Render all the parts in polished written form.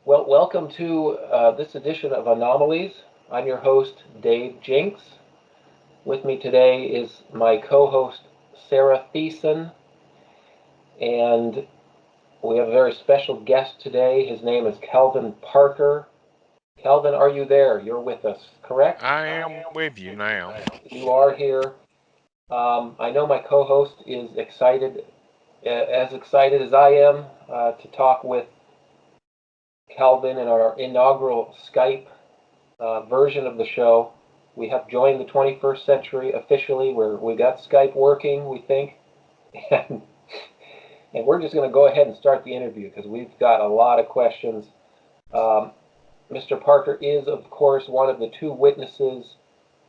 Well, welcome to this edition of Anomalies. I'm your host, Dave Jinks. With me today is my co-host, Sara Thiessen, and we have a very special guest today. His name is Calvin Parker. Calvin, are you there? You're with us, correct? I am with you now. You are here. I know my co-host is excited, as excited as I am, to talk with Calvin in our inaugural Skype version of the show. We have joined the 21st century officially. We got Skype working, we think, and, and we're just going to go ahead and start the interview because we've got a lot of questions. Um, Mr. Parker is, of course, one of the two witnesses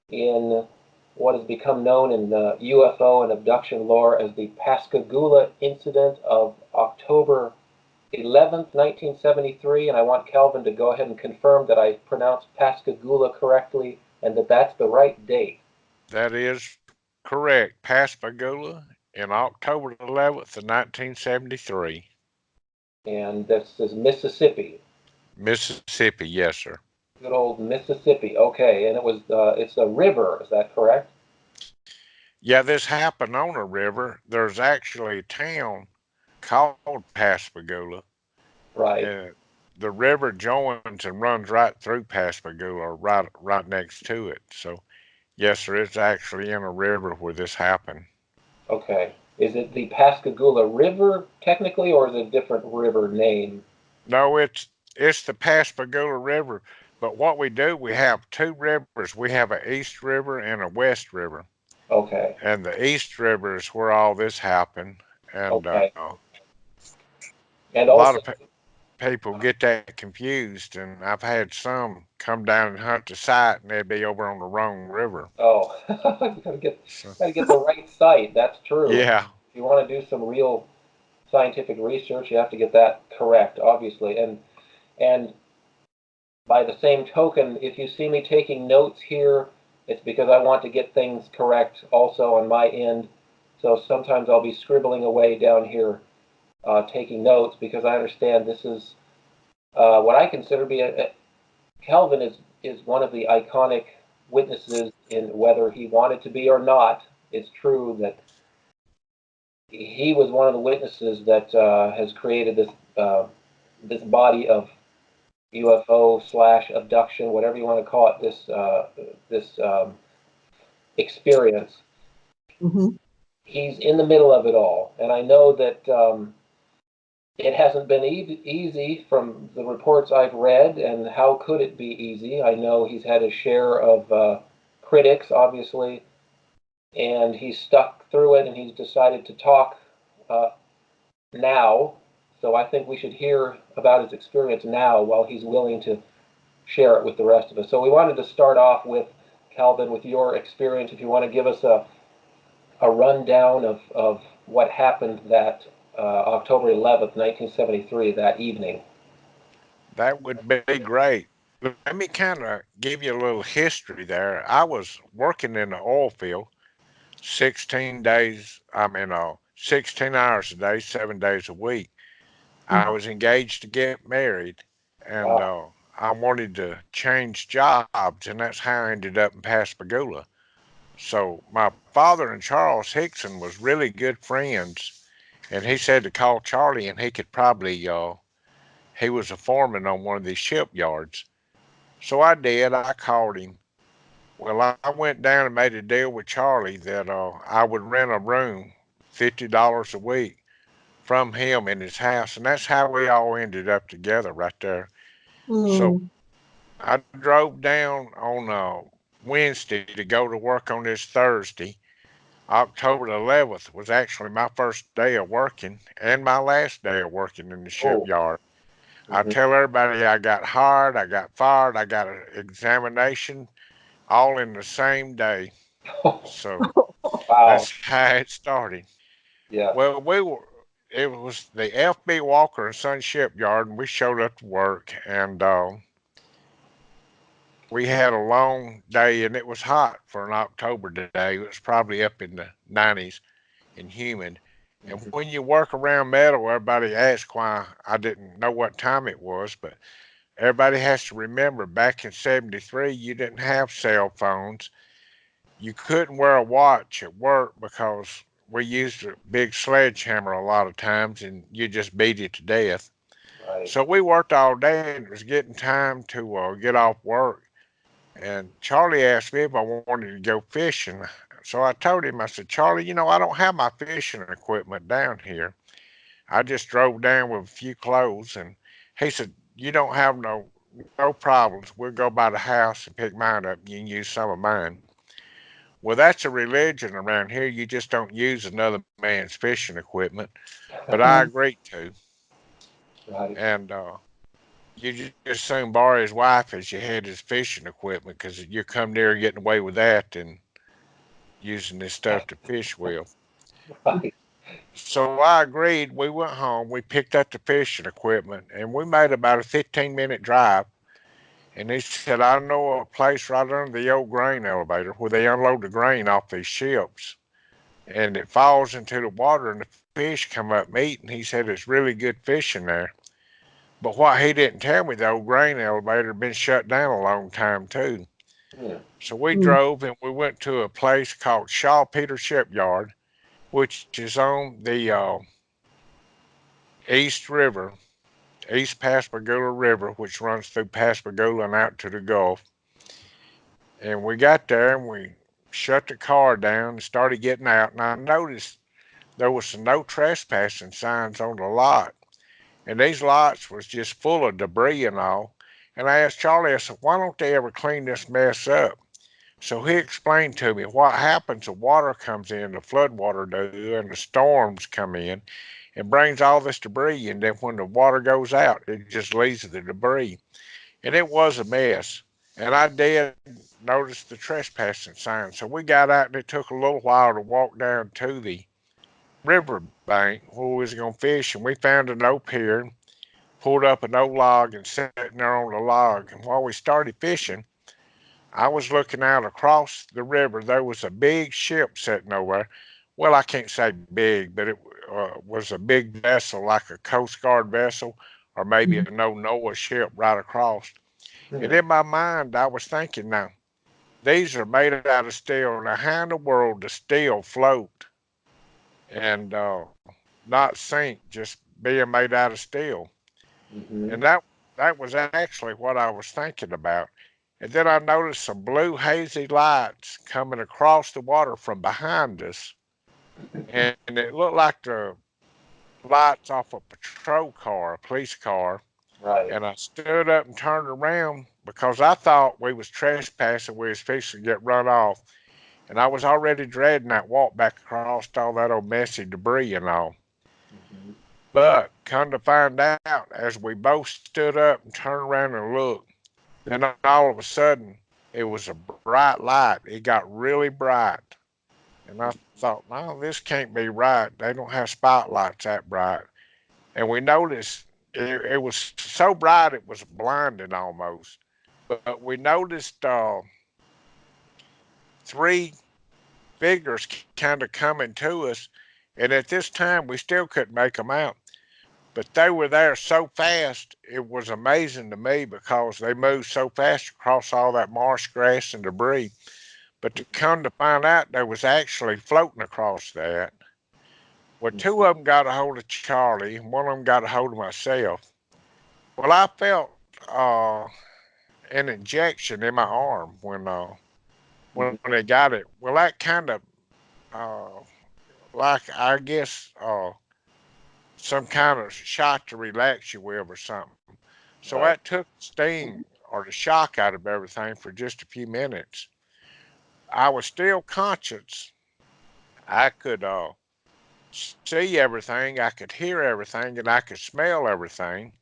in what has become known in UFO and abduction lore as the Pascagoula incident of October 11th, 1973, and I want Calvin to go ahead and confirm that I pronounced Pascagoula correctly and that that's the right date. That is correct. Pascagoula in October 11th of 1973. And this is Mississippi. Mississippi, yes, sir. Good old Mississippi. Okay, and it's a river, is that correct? Yeah, this happened on a river. There's actually a town called Pascagoula. Right. Uh, the river joins and runs right through Pascagoula, right next to it. So, yes, sir, it's actually in a river where this happened. Okay. Is it the Pascagoula River technically, or is it a different river name? No, it's the Pascagoula River. But what we do, we have two rivers. We have an East River and a West River. Okay. And the East River is where all this happened. And Okay. a And lot also, of people get that confused. And I've had some come down and hunt the site, and they'd be over on the wrong river. oh, you gotta get So, the right site. That's true. yeah, If you want to do some real scientific research, you have to get that correct, obviously. And by the same token, if you see me taking notes here, it's because I want to get things correct also on my end. So sometimes I'll be scribbling away down here, taking notes because I understand this is what I consider to be Calvin is one of the iconic witnesses in whether he wanted to be or not. It's true that he was one of the witnesses that has created this body of UFO slash abduction, whatever you want to call it, this experience. Mm-hmm. He's in the middle of it all, and I know that it hasn't been easy from the reports I've read. And how could it be easy? I know he's had his share of critics, obviously, and he's stuck through it, and he's decided to talk uh, now. So I think we should hear about his experience now while he's willing to share it with the rest of us. So we wanted to start off with, Calvin, with your experience. If you want to give us a rundown of what happened that October 11th, 1973, that evening. that would be great. Let me kind of give you a little history there. I was working in the oil field 16 days, 16 hours a day, 7 days a week. I was engaged to get married, and Wow. I wanted to change jobs, and that's how I ended up in Pascagoula. So my father and Charles Hickson was really good friends, and he said to call Charlie, and he could probably, he was a foreman on one of these shipyards. So I did. I called him. Well, I went down and made a deal with Charlie that I would rent a room, $50 a week, from him in his house, and that's how we all ended up together right there. So Mm. I drove down on Wednesday to go to work on this Thursday. October the 11th was actually my first day of working and my last day of working in the Oh. shipyard. I Mm-hmm. tell everybody I got hired, I got fired, I got an examination, all in the same day. So Wow. that's how it started. Yeah. Well, it was the FB Walker and Son Shipyard, and we showed up to work, and we had a long day, and it was hot for an October day. It was probably up in the 90s and humid. And when you work around metal, everybody asks why I didn't know what time it was, but everybody has to remember back in 73, you didn't have cell phones. You couldn't wear a watch at work because we used a big sledgehammer a lot of times and you just beat it to death. Right. So we worked all day and it was getting time to get off work. And Charlie asked me if I wanted to go fishing. So I told him, I said, Charlie, I don't have my fishing equipment down here. I just drove down with a few clothes. And he said, you don't have no problems. We'll go by the house and pick mine up. You can use some of mine. Well, that's a religion around here. You just don't use another man's fishing equipment. But I agreed to. Right. And you just soon borrow his wife as you had his fishing equipment because you come near getting away with that and using this stuff to fish with. Right. So I agreed. We went home. We picked up the fishing equipment and we made about a 15-minute drive. And he said, I know a place right under the old grain elevator where they unload the grain off these ships. And it falls into the water and the fish come up and eat. And he said it's really good fishing there. But what he didn't tell me, the old grain elevator had been shut down a long time too. Yeah. So we drove and we went to a place called Shaw Peter Shipyard, which is on the East River, East Pascagoula River, which runs through Pascagoula and out to the Gulf. And we got there and we shut the car down and started getting out. And I noticed there was some no trespassing signs on the lot. And these lots was just full of debris and all. And I asked Charlie, I said, why don't they ever clean this mess up? So he explained to me what happens. The water comes in, the flood water do, and the storms come in and brings all this debris. And then when the water goes out, it just leaves the debris. And it was a mess. And I did notice the trespassing sign. So we got out and it took a little while to walk down to the river bank where we was going to fish. And we found an old pier, pulled up an old log and sat there on the log. And while we started fishing, I was looking out across the river. There was a big ship sitting over there. Well, I can't say big, but it was a big vessel, like a Coast Guard vessel, or maybe a Noah ship right across. And Yeah. in my mind, I was thinking, now, these are made out of steel. Now, how in the world does steel float and not sink, just being made out of steel? Mm-hmm. And that was actually what I was thinking about. And then I noticed some blue hazy lights coming across the water from behind us. And it looked like the lights off a patrol car, a police car. Right. And I stood up and turned around because I thought we was trespassing. We was fixing to get run off. And I was already dreading that walk back across all that old messy debris and all. Mm-hmm. But come to find out, as we both stood up and turned around and looked, then all of a sudden, it was a bright light. It got really bright. And I thought, no, this can't be right. They don't have spotlights that bright. And we noticed it was so bright it was blinding almost. But we noticed three figures kind of coming to us. And at this time, we still couldn't make them out. But they were there so fast, it was amazing to me because they moved so fast across all that marsh grass and debris. But to come to find out, they was actually floating across that. Well, two of them got a hold of Charlie, and one of them got a hold of myself. Well, I felt uh, an injection in my arm when Mm-hmm. they got it. Well, that kind of uh, like I guess some kind of shot to relax you with or something. So Right. that took the sting or the shock out of everything for just a few minutes. I was still conscious. I could see everything, I could hear everything, and I could smell everything.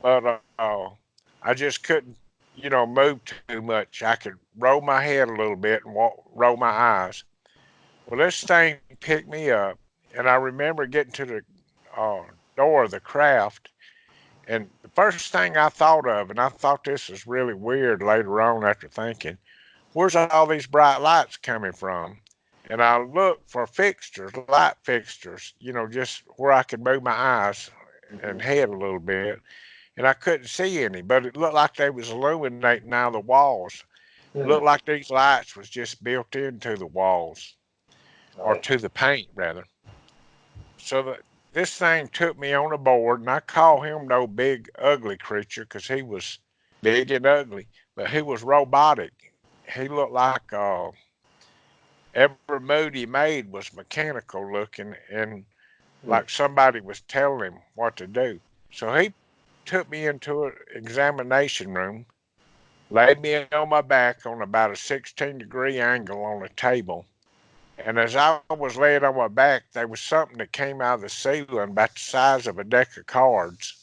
But I just couldn't, move too much. I could roll my head a little bit and roll my eyes. Well, this thing picked me up, and I remember getting to the uh, door of the craft. And the first thing I thought of, and I thought this was really weird later on after thinking, where's all these bright lights coming from? and I looked for fixtures, light fixtures, just where I could move my eyes and Mhm. head a little bit, and I couldn't see any, but it looked like they was illuminating out of the walls. It Hmm. looked like these lights was just built into the walls, or Right. to the paint rather. So this thing took me on a board, and I call him no big ugly creature because he was big and ugly, but he was robotic. He looked like every move he made was mechanical looking, and Hmm. like somebody was telling him what to do. So he took me into an examination room, laid me on my back on about a 16-degree angle on a table. And as I was laying on my back, there was something that came out of the ceiling about the size of a deck of cards.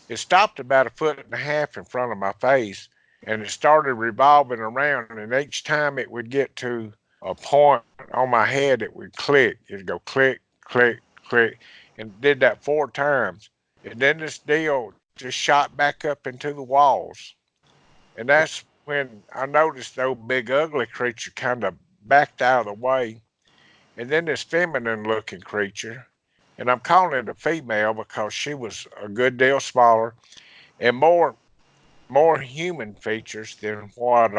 It stopped about a foot and a half in front of my face, and it started revolving around. And each time it would get to a point on my head, it would click. It'd go click, click, click, and did that 4 times. And then this deal just shot back up into the walls. And that's when I noticed the old big ugly creature kind of backed out of the way. And then this feminine looking creature, and I'm calling it a female because she was a good deal smaller and more human features than what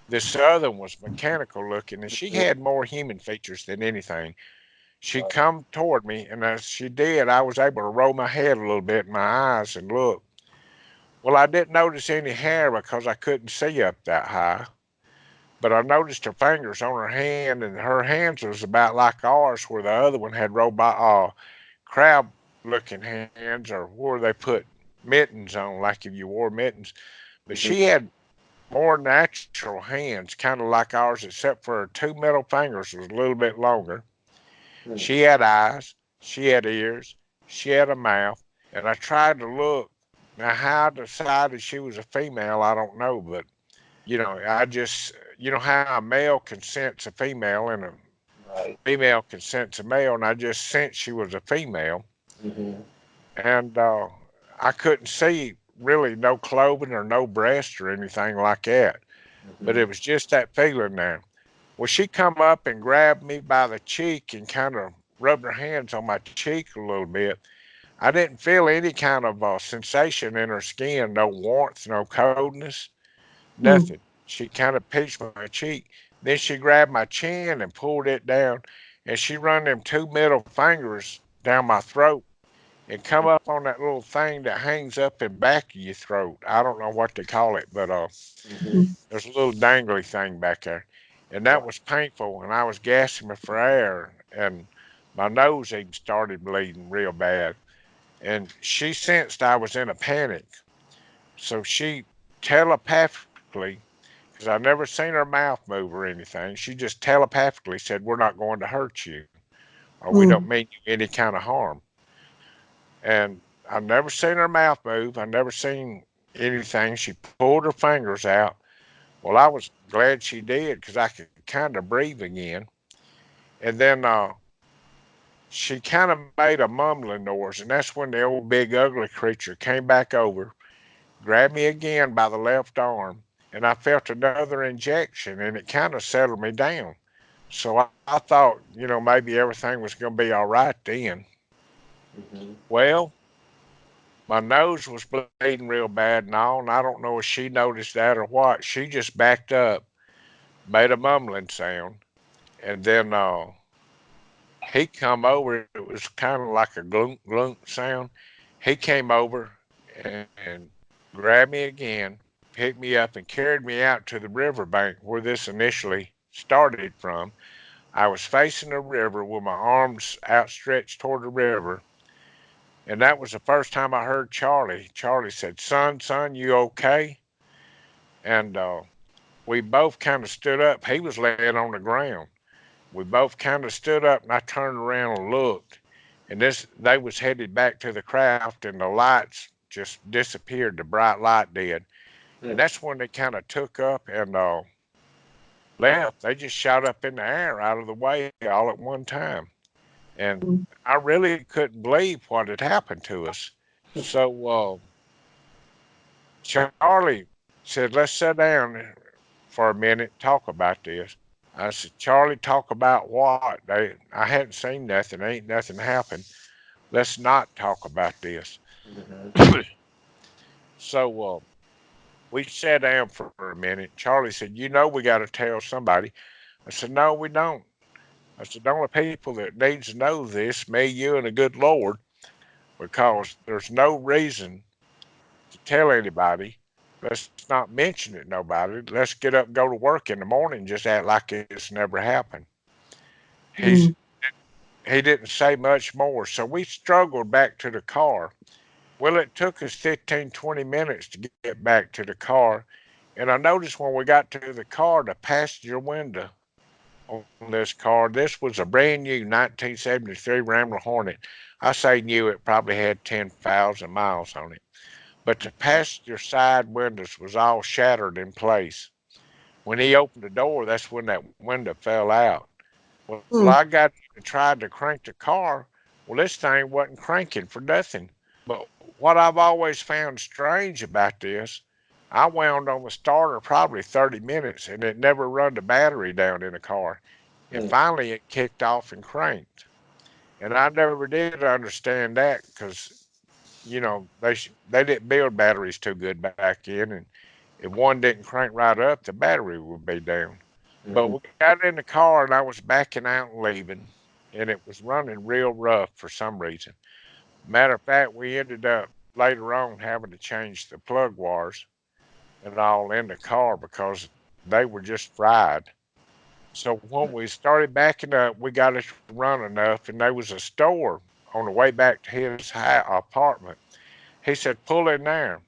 this other one was mechanical looking, and she Mhm. had more human features than anything. She Right. come toward me, and as she did, I was able to roll my head a little bit in my eyes and look. Well, I didn't notice any hair because I couldn't see up that high, but I noticed her fingers on her hand, and her hands was about like ours, where the other one had robot crab looking hands, or where they put mittens on, like if you wore mittens. But Mhm. she had more natural hands, kind of like ours, except for her two middle fingers was a little bit longer. Hmm. She had eyes, she had ears, she had a mouth, and I tried to look. Now, how I decided she was a female, I don't know, but I just, how a male can sense a female and a Right. female can sense a male, and I just sensed she was a female, Mhm. and I couldn't see really no clothing or no breast or anything like that, but Mhm. it was just that feeling there. Well, she come up and grabbed me by the cheek and kind of rubbed her hands on my cheek a little bit. I didn't feel any kind of sensation in her skin, no warmth, no coldness, Mm. nothing. She kind of pinched my cheek. Then she grabbed my chin and pulled it down, and she run them two middle fingers down my throat and come up on that little thing that hangs up in back of your throat. I don't know what they call it, but Mhm. there's a little dangly thing back there, and that Right. was painful. And I was gasping for air, and my nose even started bleeding real bad. And she sensed I was in a panic, so she telepathically, because I never seen her mouth move or anything, she just telepathically said, "We're not going to hurt you, or we don't Mm. mean you any kind of harm." And I never seen her mouth move. I never seen anything. She pulled her fingers out. Well, I was glad she did because I could kind of breathe again. And then she kind of made a mumbling noise, and that's when the old big ugly creature came back over, grabbed me again by the left arm, and I felt another injection, and it kind of settled me down. So I thought, maybe everything was going to be all right then. Mhm. Well, my nose was bleeding real bad and all, and I don't know if she noticed that or what. She just backed up, made a mumbling sound, and then he come over. It was kind of like a glunk glunk sound. He came over and grabbed me again, picked me up, and carried me out to the riverbank where this initially started from. I was facing the river with my arms outstretched toward the river, and that was the first time I heard Charlie. Charlie said, son, you okay?" And we both kind of stood up. He was laying on the ground. We both kind of stood up, and I turned around and looked. And they was headed back to the craft, and the lights just disappeared. The bright light did. Hmm. And that's when they kind of took up and left. They just shot up in the air out of the way all at one time. And Mm. I really couldn't believe what had happened to us. So Charlie said, "Let's sit down for a minute, talk about this." I said, Charlie, talk about what? I hadn't seen nothing. Ain't nothing happened. Let's not talk about this. Mm-hmm. So we sat down for a minute. Charlie said, you know, we got to tell somebody. I said, no, we don't. I said, the only people that needs to know this, me, you, and the good Lord, because there's no reason to tell anybody. Let's not mention it, nobody. Let's get up and go to work in the morning and just act like it's never happened. He's Mm. he didn't say much more, so we struggled back to the car. Well, it took us 15, 20 minutes to get back to the car, and I noticed when we got to the car, the passenger window on this car, this was a brand new 1973 Rambler Hornet. I say new, it probably had 10,000 miles on it. But the passenger side windows was all shattered in place. When he opened the door, that's when that window fell out. Well, I Mm. got and tried to crank the car. Well, this thing wasn't cranking for nothing. But what I've always found strange about this, I wound on the starter probably 30 minutes and it never run the battery down in the car. And Mm-hmm. finally it kicked off and cranked. And I never did understand that because, you know, they didn't build batteries too good back then. And if one didn't crank right up, the battery would be down. But we got in the car and I was backing out and leaving. And it was running real rough for some reason. Matter of fact, we ended up later on having to change the plug wires and all in the car because they were just fried. So when we started backing up, we got it to run enough, and there was a store on the way back to his apartment. He said, "Pull in there."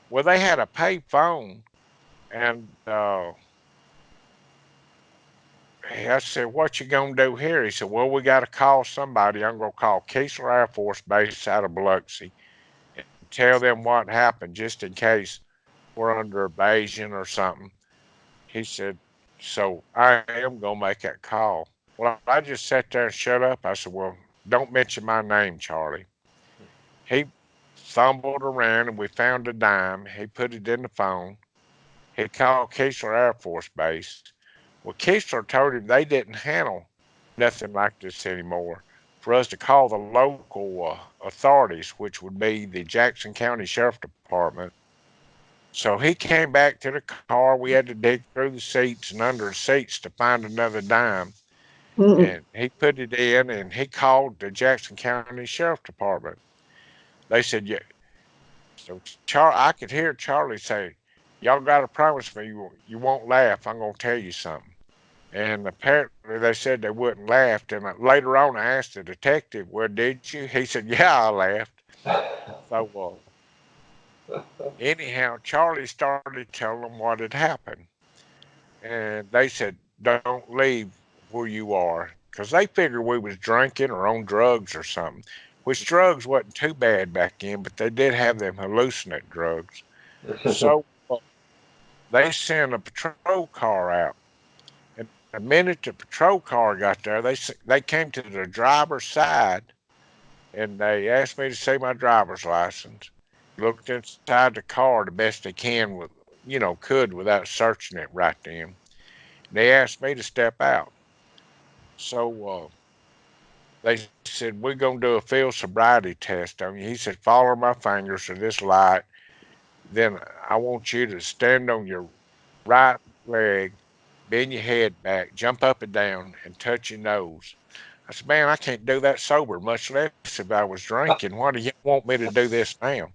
Well, they had a pay phone, and I said, "What you gonna do here?" He said, "Well, we got to call somebody. I'm gonna call Keesler Air Force Base out of Biloxi and tell them what happened, just in case we're under invasion or something." He said, "So I am gonna make that call." Well, I just sat there and shut up. I said, "Well, don't mention my name, Charlie." He fumbled around and we found a dime. He put it in the phone. He called Keesler Air Force Base. Well, Keesler told him they didn't handle nothing like this anymore. For us to call the local authorities, which would be the Jackson County Sheriff Department. So he came back to the car. We had to dig through the seats and under the seats to find another dime. Mm. And he put it in and he called the Jackson County Sheriff Department. They said, yeah. So I could hear Charlie say, y'all got to promise me you won't laugh. I'm going to tell you something. And apparently they said they wouldn't laugh. And later on, I asked the detective, well, did you? He said, yeah, I laughed. So anyhow, Charlie started telling them what had happened. And they said, don't leave where you are. Because they figured we was drinking or on drugs or something. Which drugs wasn't too bad back then, but they did have them hallucinant drugs. So they sent a patrol car out. And the minute the patrol car got there, they came to the driver's side and they asked me to see my driver's license. Looked inside the car the best they can with, could without searching it right then. They asked me to step out. So they said, we're going to do a field sobriety test on you. He said, follow my fingers to this light. Then I want you to stand on your right leg, bend your head back, jump up and down, and touch your nose. I said, man, I can't do that sober, much less if I was drinking. Why do you want me to do this now?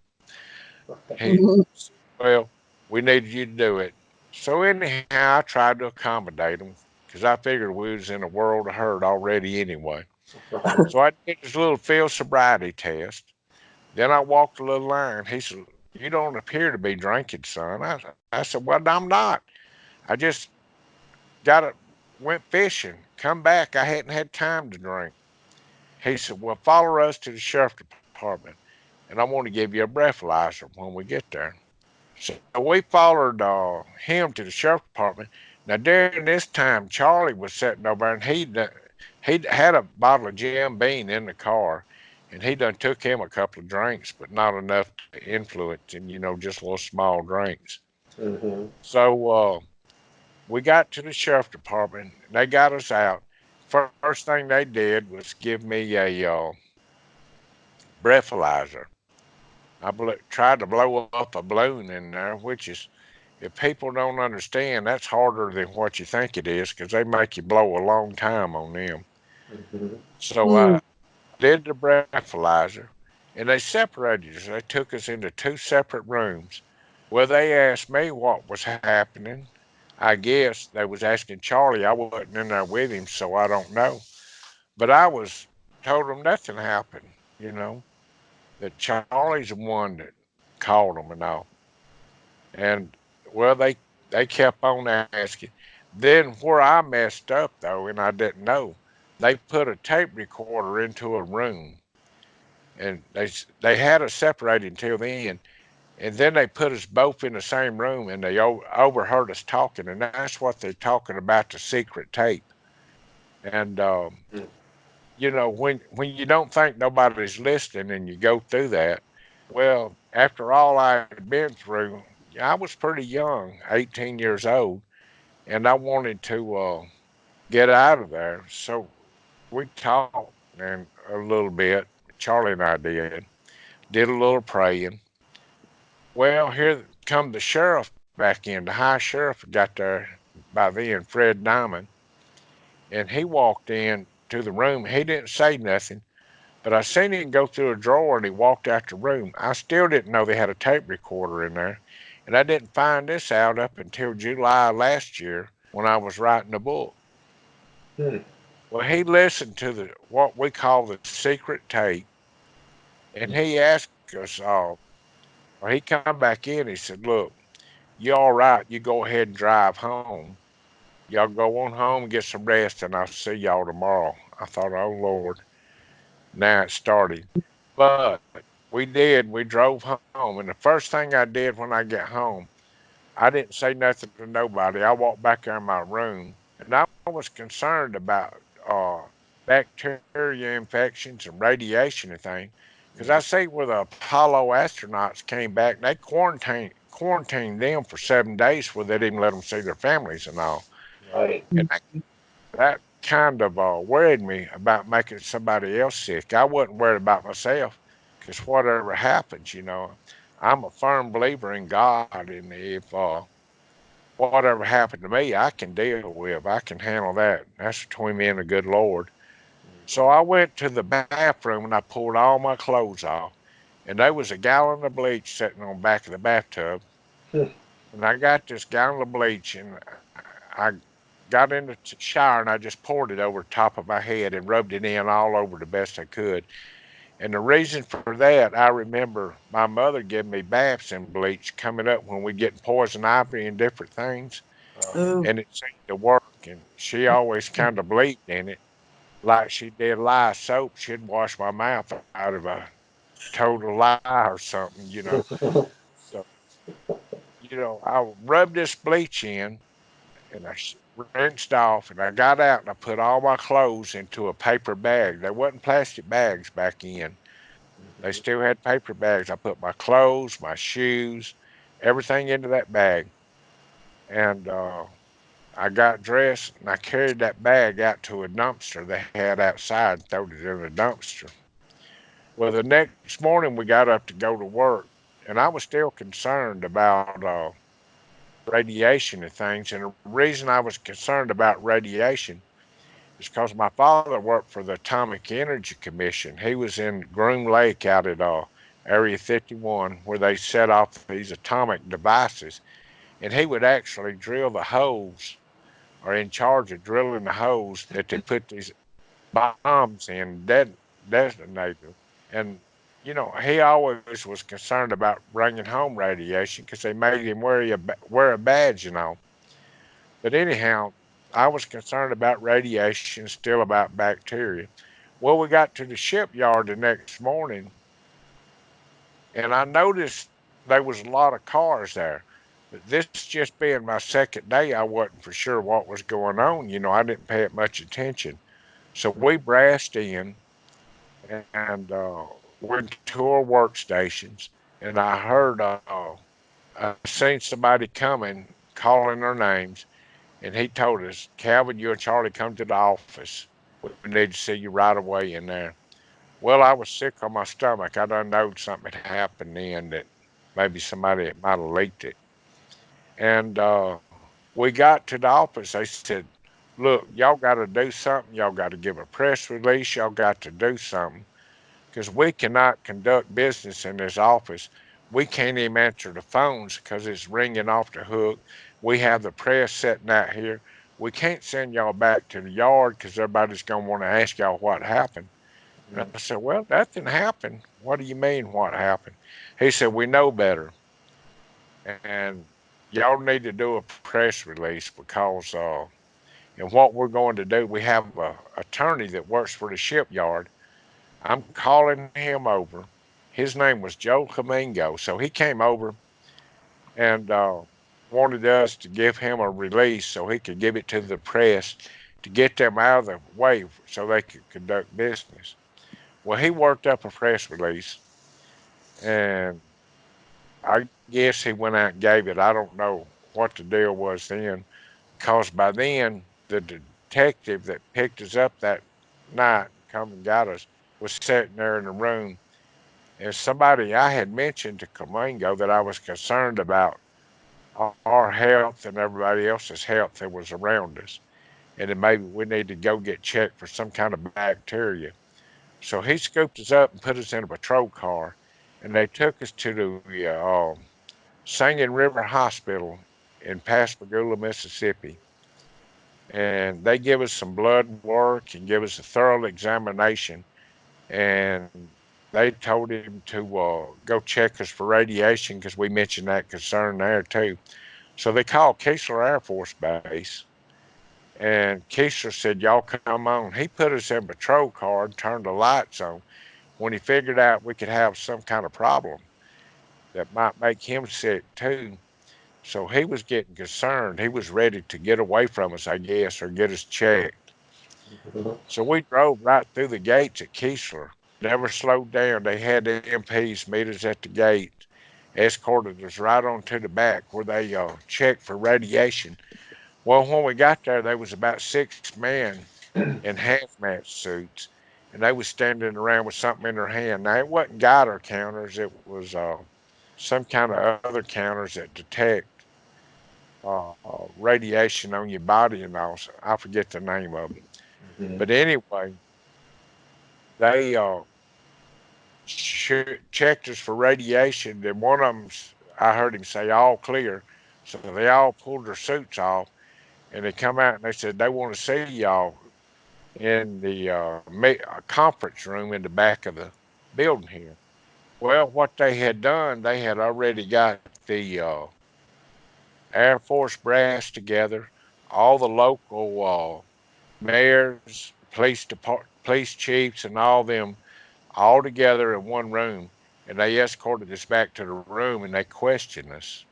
He Mhm. said, well, we needed you to do it. So anyhow, I tried to accommodate him because I figured we was in a world of hurt already anyway. So I did this little field sobriety test. Then I walked a little line. He said, you don't appear to be drinking, son. I said, well, I'm not. I just went fishing, come back. I hadn't had time to drink. He said, well, follow us to the sheriff department, and I want to give you a breathalyzer when we get there. So we followed him to the sheriff department. Now during this time, Charlie was sitting over and he'd had a bottle of Jim Beam in the car, and he done took him a couple of drinks, but not enough to influence him. Just little small drinks. Mm-hmm. So We got to the sheriff department. They got us out. First thing they did was give me a breathalyzer. Tried to blow up a balloon in there, which is, if people don't understand, that's harder than what you think it is because they make you blow a long time on them. Mm-hmm. So I did the breathalyzer, and they separated us. They took us into two separate rooms. Well, they asked me what was happening. I guess they was asking Charlie. I wasn't in there with him, so I don't know. But I was told them nothing happened. You know that Charlie's the one that called them and all. And well, they kept on asking. Then where I messed up though, and I didn't know, they put a tape recorder into a room, and they had us separated until then, and then they put us both in the same room, and they overheard us talking, and that's what they're talking about, the secret tape. And when you don't think nobody's listening, and you go through that, well, after all I had been through, I was pretty young, 18 years old, and I wanted to get out of there. So we talked and a little bit. Charlie and I did a little praying. Well, here come the sheriff back in. The high sheriff got there by then, Fred Diamond, and he walked in to the room. He didn't say nothing, but I seen him go through a drawer and he walked out the room. I still didn't know they had a tape recorder in there, and I didn't find this out up until July last year when I was writing a book. Hmm. Well, he listened to the what we call the secret tape, and he asked us all. Well, he come back in. He said, "Look, you all right? You go ahead and drive home. Y'all go on home, get some rest, and I'll see y'all tomorrow." I thought, "Oh Lord, now it's starting." But we did. We drove home, and the first thing I did when I get home, I didn't say nothing to nobody. I walked back in my room, and I was concerned about bacteria infections and radiation and things, because I see where the Apollo astronauts came back, they quarantined them for 7 days where they didn't let them see their families and all, Right. and that kind of worried me about making somebody else sick. I wasn't worried about myself, because whatever happens, I'm a firm believer in God, and if whatever happened to me, I can deal with. I can handle that. That's between me and the good Lord. So I went to the bathroom and I pulled all my clothes off, and there was a gallon of bleach sitting on the back of the bathtub. Hmm. And I got this gallon of bleach, and I got in the shower and I just poured it over the top of my head and rubbed it in all over the best I could. And the reason for that, I remember my mother giving me baths in bleach coming up when we get poison ivy and different things, Oh, and it seemed to work. And she always kind of believed in it, like she did lye soap. She'd wash my mouth out of a total lie or something. So, I rubbed this bleach in, and rinsed off, and I got out and I put all my clothes into a paper bag. There wasn't plastic bags back in. They still had paper bags. I put my clothes, my shoes, everything into that bag. And I got dressed and I carried that bag out to a dumpster they had outside and threw it in the dumpster. Well, the next morning we got up to go to work, and I was still concerned about radiation and things. And the reason I was concerned about radiation is because my father worked for the Atomic Energy Commission. He was in Groom Lake out at Area 51, where they set off these atomic devices, and he would actually drill the holes, or in charge of drilling the holes that they put these bombs in, detonator. And he always was concerned about bringing home radiation because they made him wear a badge. But anyhow, I was concerned about radiation, still about bacteria. Well, we got to the shipyard the next morning, and I noticed there was a lot of cars there. But this just being my second day, I wasn't for sure what was going on. I didn't pay it much attention. So we brassed in, and went to our workstations, and I seen somebody coming, calling their names, And he told us, Calvin, you and Charlie come to the office. We need to see you right away in there. Well, I was sick on my stomach. I done know something had happened then that maybe somebody might have leaked it. And we got to the office. They said, look, y'all got to do something. Y'all got to give a press release. Y'all got to do something because we cannot conduct business in this office. We can't even answer the phones because it's ringing off the hook. We have the press sitting out here. We can't send y'all back to the yard because everybody's going to want to ask y'all what happened. And I said, well, nothing happened. What do you mean, what happened? He said, we know better. And y'all need to do a press release because, and what we're going to do, we have a attorney that works for the shipyard. I'm calling him over. His name was Joe Camingo. So he came over and wanted us to give him a release so he could give it to the press to get them out of the way so they could conduct business. Well, he worked up a press release, and I guess he went out and gave it. I don't know what the deal was then, because by then the detective that picked us up that night and come and got us was sitting there in the room. And somebody I had mentioned to Camingo that I was concerned about our health and everybody else's health that was around us, and that maybe we need to go get checked for some kind of bacteria. So he scooped us up and put us in a patrol car, and they took us to the Singing River Hospital in Pascagoula, Mississippi. And they give us some blood work and give us a thorough examination. And they told him to go check us for radiation because we mentioned that concern there too. So they called Keesler Air Force Base, and Keesler said, y'all come on. He put us in patrol car and turned the lights on when he figured out we could have some kind of problem that might make him sick too. So he was getting concerned. He was ready to get away from us, I guess, or get us checked. So we drove right through the gates at Keesler, never slowed down. They had the MPs meet us at the gate, escorted us right on to the back where they checked for radiation. Well, when we got there, there was about 6 men in hazmat suits, and they was standing around with something in their hand. Now, it wasn't Geiger counters. It was some kind of other counters that detect radiation on your body and all. I forget the name of it. But anyway, they checked us for radiation. And one of them, I heard him say, all clear. So they all pulled their suits off, and they come out and they said they want to see y'all in the conference room in the back of the building here. Well, what they had done, they had already got the Air Force brass together, all the local mayors, police chiefs, and all them all together in one room, and they escorted us back to the room and they questioned us.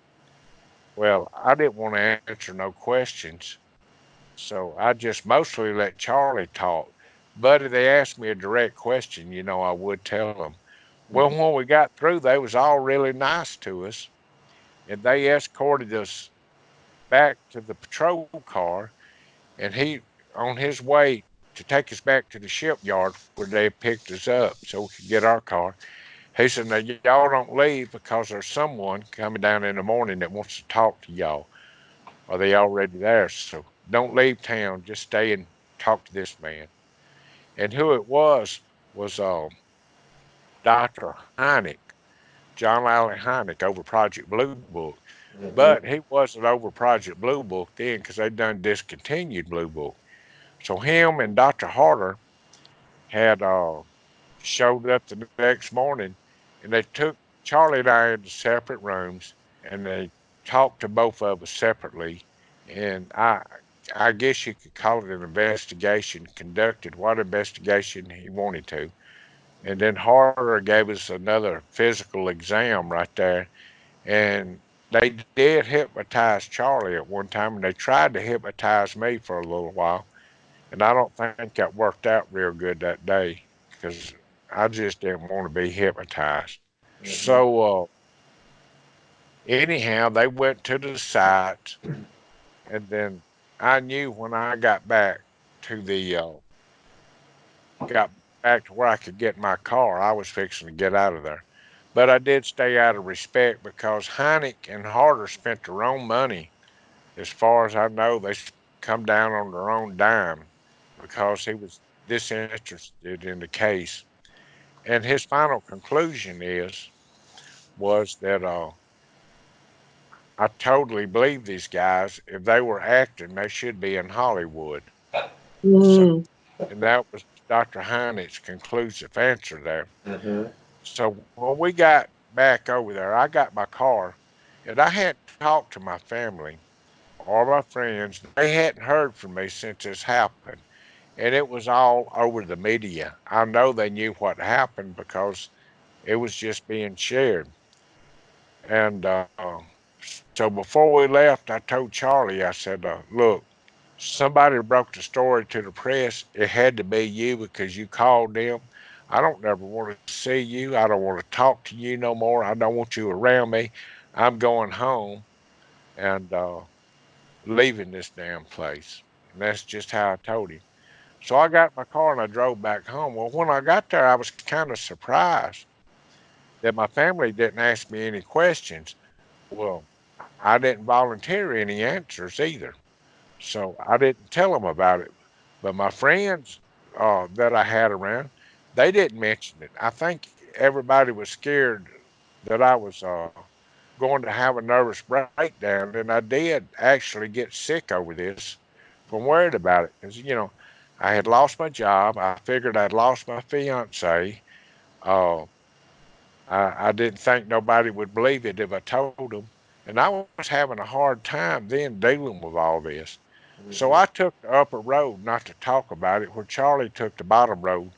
Well, I didn't want to answer no questions, so I just mostly let Charlie talk. But if they asked me a direct question, I would tell them. Well, when we got through, they was all really nice to us, and they escorted us back to the patrol car, and he on his way to take us back to the shipyard where they picked us up so we could get our car. He said, now y'all don't leave because there's someone coming down in the morning that wants to talk to y'all. Are they already there? So don't leave town. Just stay and talk to this man. And who it was Dr. Hynek, John Allen Hynek over Project Blue Book. But he wasn't over Project Blue Book then because they done discontinued Blue Book. So him and Dr. Harder had showed up the next morning, and they took Charlie and I into separate rooms, and they talked to both of us separately. And I guess you could call it an investigation, conducted what investigation he wanted to. And then Harder gave us another physical exam right there. And they did hypnotize Charlie at one time, and they tried to hypnotize me for a little while. And I don't think that worked out real good that day because I just didn't want to be hypnotized. So, anyhow, they went to the site, and then I knew when I got back to the got back to where I could get my car, I was fixing to get out of there. But I did stay out of respect because Heineck and Harder spent their own money. As far as I know, they come down on their own dime because he was disinterested in the case. And his final conclusion was that I totally believe these guys. If they were acting, they should be in Hollywood. So, Mm. and that was Dr. Heineck's conclusive answer there. Mm-hmm. So when we got back over there, I got my car, and I hadn't talked to my family or my friends. They hadn't heard from me since this happened, and it was all over the media. I know they knew what happened because it was just being shared. And so before we left, I told Charlie, I said, look, somebody broke the story to the press. It had to be you because you called them. I don't ever want to see you. I don't want to talk to you no more. I don't want you around me. I'm going home and leaving this damn place. And that's just how I told him. So I got my car and I drove back home. Well, when I got there, I was kind of surprised that my family didn't ask me any questions. Well, I didn't volunteer any answers either. So I didn't tell them about it. But my friends that I had around, they didn't mention it. I think everybody was scared that I was going to have a nervous breakdown, and I did actually get sick over this from worried about it. Because, I had lost my job. I figured I'd lost my fiance. Uh, I didn't think nobody would believe it if I told them. And I was having a hard time then dealing with all this. So Mm-hmm. I took the upper road not to talk about it, where Charlie took the bottom road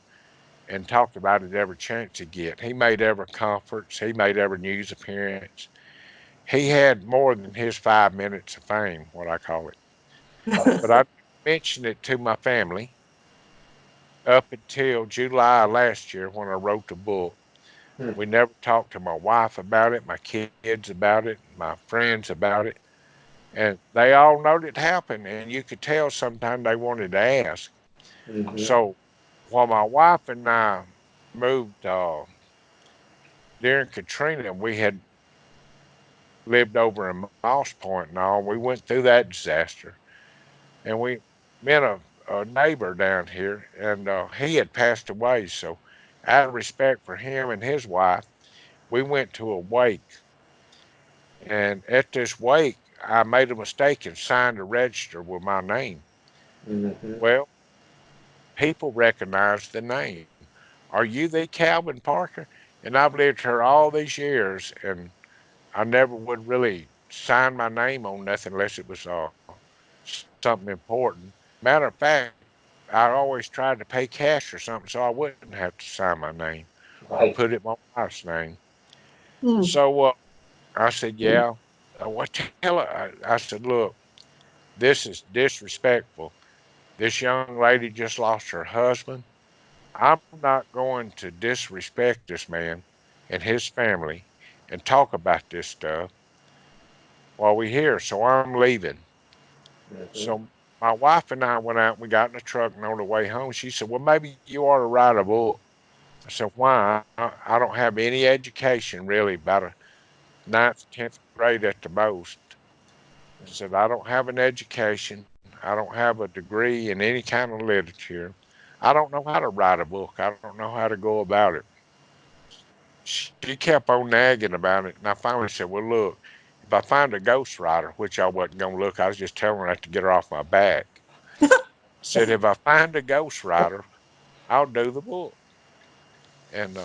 and talked about it every chance he get. He made every conference. He made every news appearance. He had more than his 5 minutes of fame, what I call it. But I mentioned it to my family up until July last year when I wrote the book. We never talked to my wife about it, my kids about it, my friends about it. And they all knowed it happened, and you could tell sometimes they wanted to ask. Mm-hmm. So while my wife and I moved during Katrina, we had lived over in Moss Point and all. We went through that disaster, and we met a neighbor down here, and he had passed away. So out of respect for him and his wife, we went to a wake. And at this wake, I made a mistake and signed a register with my name. Mm-hmm. Well, people recognized the name. Are you the Calvin Parker? And I've lived here all these years, and I never would really sign my name on nothing unless it was something important. Matter of fact, I always tried to pay cash or something so I wouldn't have to sign my name or put Right. it my wife's name. Mm. So I said, yeah. What tell her? I said, look, this is disrespectful. This young lady just lost her husband. I'm not going to disrespect this man and his family and talk about this stuff while we're here. So I'm leaving. Mm-hmm. So my wife and I went out. We got in the truck, and on the way home, she said, "Well, maybe you ought to write a book." I said, "Why? I don't have any education really, about a ninth, 10th grade at the most." I said, "I don't have an education. I don't have a degree in any kind of literature. I don't know how to write a book. I don't know how to go about it." She kept on nagging about it, and I finally said, "Well, look, if I find a ghostwriter, which I wasn't going to look, I was just telling her that to get her off my back." Said, "If I find a ghostwriter, I'll do the book." And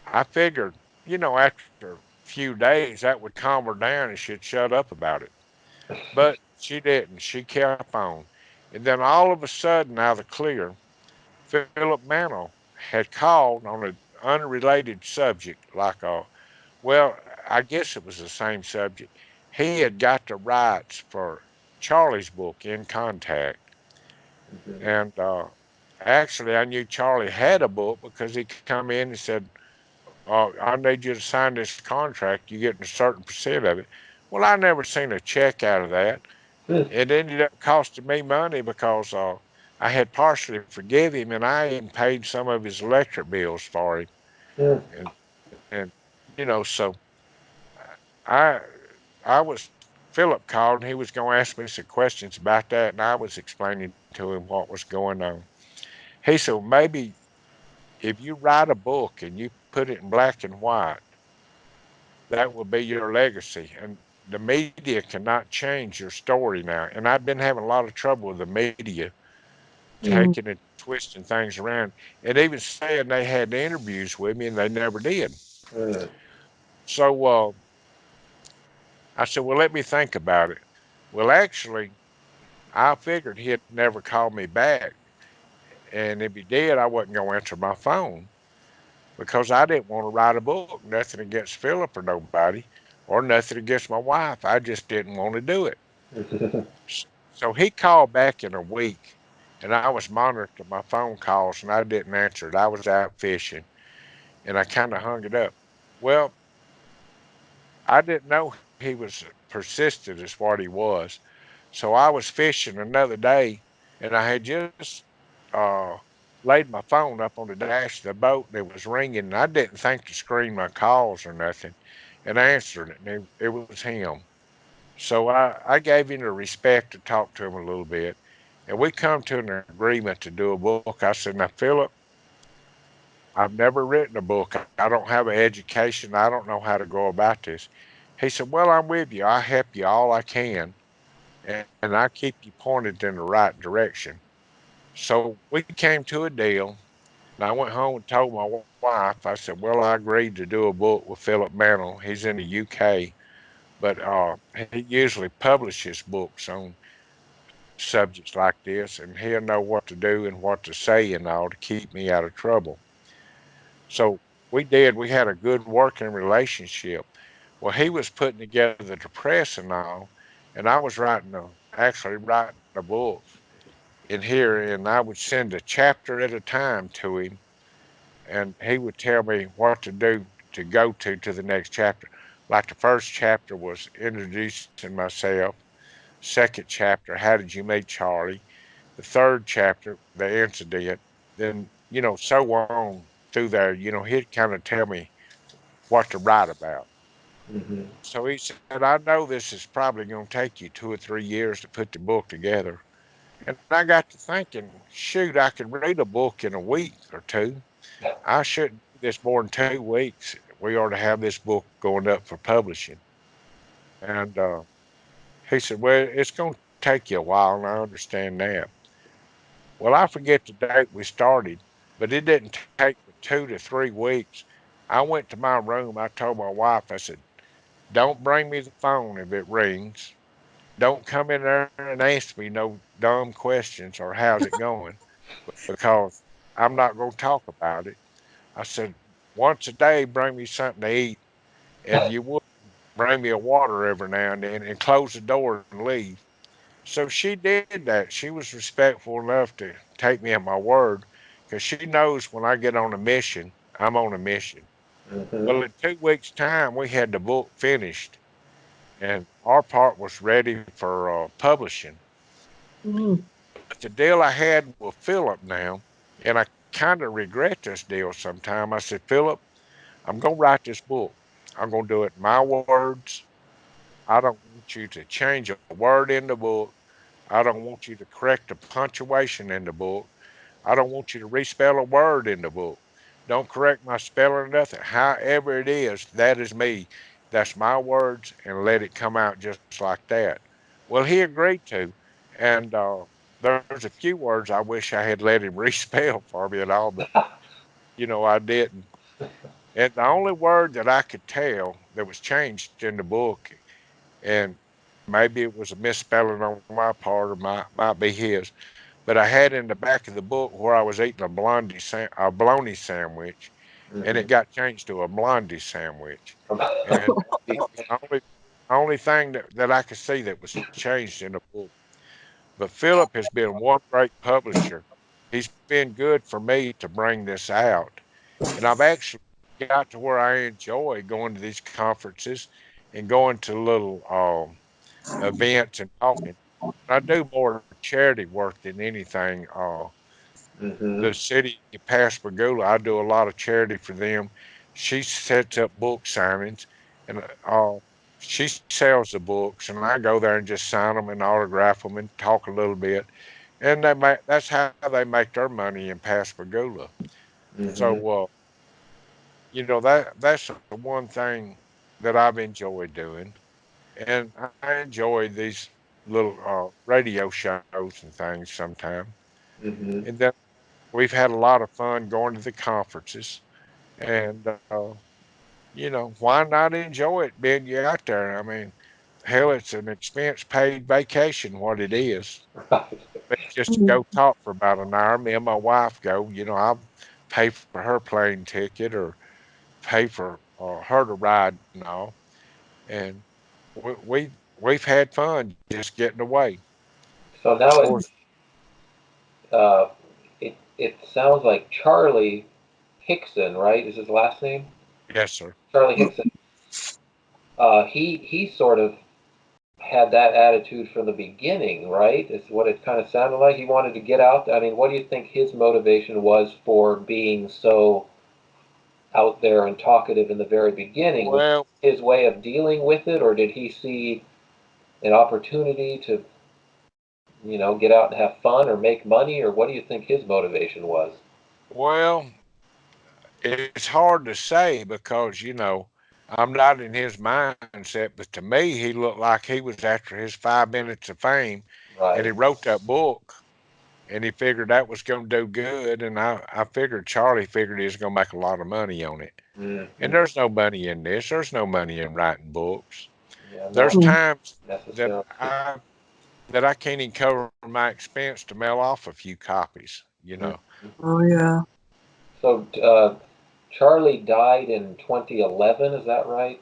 I figured, after a few days, that would calm her down and she'd shut up about it. But she didn't. She kept on. And then all of a sudden, out of the clear, Philip Mantle had called on an unrelated subject, like well, I guess it was the same subject. He had got the rights for Charlie's book, In Contact. Mm-hmm. And actually, I knew Charlie had a book because he come in and said, I need you to sign this contract. You're getting a certain percent of it. Well, I never seen a check out of that. It ended up costing me money because I had partially forgive him, and I even paid some of his electric bills for him. And so I I was Philip called and he was going to ask me some questions about that, and I was explaining to him what was going on. He said, well, maybe if you write a book and you put it in black and white, that will be your legacy. And the media cannot change your story now. And I've been having a lot of trouble with the media taking and twisting things around, and even saying they had interviews with me, and they never did. So I said, well, let me think about it. Well, actually, I figured he'd never call me back. And if he did, I wasn't going to answer my phone because I didn't want to write a book. Nothing against Philip or nobody, or nothing against my wife. I just didn't want to do it. So he called back in a week, and I was monitoring my phone calls, and I didn't answer it. I was out fishing, and I kind of hung it up. Well, I didn't know he was persistent as what he was. So I was fishing another day, and I had just uh, laid my phone up on the dash of the boat, and it was ringing, and I didn't think to screen my calls or nothing, and I answered it, and it was him. So I gave him the respect to talk to him a little bit, and we come to an agreement to do a book. I said, now, Philip, I've never written a book. I don't have an education. I don't know how to go about this. He said, well, I'm with you. I help you all I can, and I keep you pointed in the right direction. So we came to a deal, and I went home and told my wife, I said, well, I agreed to do a book with Philip Mantle. He's in the UK, but he usually publishes books on subjects like this, and he'll know what to do and what to say and all to keep me out of trouble. So we did. We had a good working relationship. Well, he was putting together the press and all, and I was actually writing a book in here, and I would send a chapter at a time to him, and he would tell me what to do to go to the next chapter. Like the first chapter was introducing myself. Second chapter, how did you meet Charlie? The third chapter, the incident. Then, so on through there, he'd kind of tell me what to write about. So he said, I know this is probably going to take you 2 or 3 years to put the book together. And I got to thinking, shoot, I could read a book in a week or two. I shouldn't do this more than 2 weeks. We ought to have this book going up for publishing. And he said, well, it's going to take you a while, and I understand that. Well, I forget the date we started, but it didn't take but 2 to 3 weeks. I went to my room. I told my wife, I said, don't bring me the phone if it rings. Don't come in there and ask me no dumb questions or how's it going, because I'm not going to talk about it. I said, once a day, bring me something to eat. If you would, bring me a water every now and then, and close the door and leave. So she did that. She was respectful enough to take me at my word, because she knows when I get on a mission, I'm on a mission. Well, in 2 weeks' time, we had the book finished, and our part was ready for publishing. But the deal I had with Philip now, and I kind of regret this deal sometime. I said, Philip, I'm going to write this book. I'm going to do it in my words. I don't want you to change a word in the book. I don't want you to correct the punctuation in the book. I don't want you to respell a word in the book. Don't correct my spelling or nothing. However it is, that is me. That's my words, and let it come out just like that. Well, he agreed to, and there's a few words I wish I had let him respell for me and all, but I didn't. And the only word that I could tell that was changed in the book, and maybe it was a misspelling on my part, or might be his, but I had in the back of the book where I was eating a bologna sandwich, and it got changed to a blondie sandwich. And the only thing that I could see that was changed in the book. But Philip has been one great publisher. He's been good for me to bring this out. And I've actually got to where I enjoy going to these conferences and going to little events and talking. I do more charity work than anything. Mm-hmm. The city of Pascagoula, I do a lot of charity for them. She sets up book signings, and she sells the books, and I go there and just sign them and autograph them and talk a little bit. And that's how they make their money in Pascagoula. Mm-hmm. So, that's the one thing that I've enjoyed doing, and I enjoy these little radio shows and things sometimes. Mm-hmm. And then we've had a lot of fun going to the conferences, and why not enjoy it being you out there? I mean, hell, it's an expense paid vacation, what it is. Right. But just to go talk for about an hour, me and my wife go. I pay for her plane ticket or pay for her to ride and all, and we've had fun just getting away. So Of now course, uh, it sounds like Charlie Hickson, right? Is his last name? yes, sir. Charlie Hickson. He sort of had that attitude from the beginning, right? Is what it kind of sounded like. He wanted to get out. I mean, what do you think his motivation was for being so out there and talkative in the very beginning? Was Well, his way of dealing with it, or did he see an opportunity to, get out and have fun or make money, or what do you think his motivation was? well, it's hard to say because I'm not in his mindset, but to me, he looked like he was after his 5 minutes of fame, and he Right. wrote that book, and he figured that was going to do good, and I figured Charlie figured he was going to make a lot of money on it. And Mm-hmm. there's no money in this. There's no money in writing books. Yeah, There's not times that necessarily. I can't even cover my expense to mail off a few copies. Mhm. Oh yeah. So, Charlie died in 2011, is that right?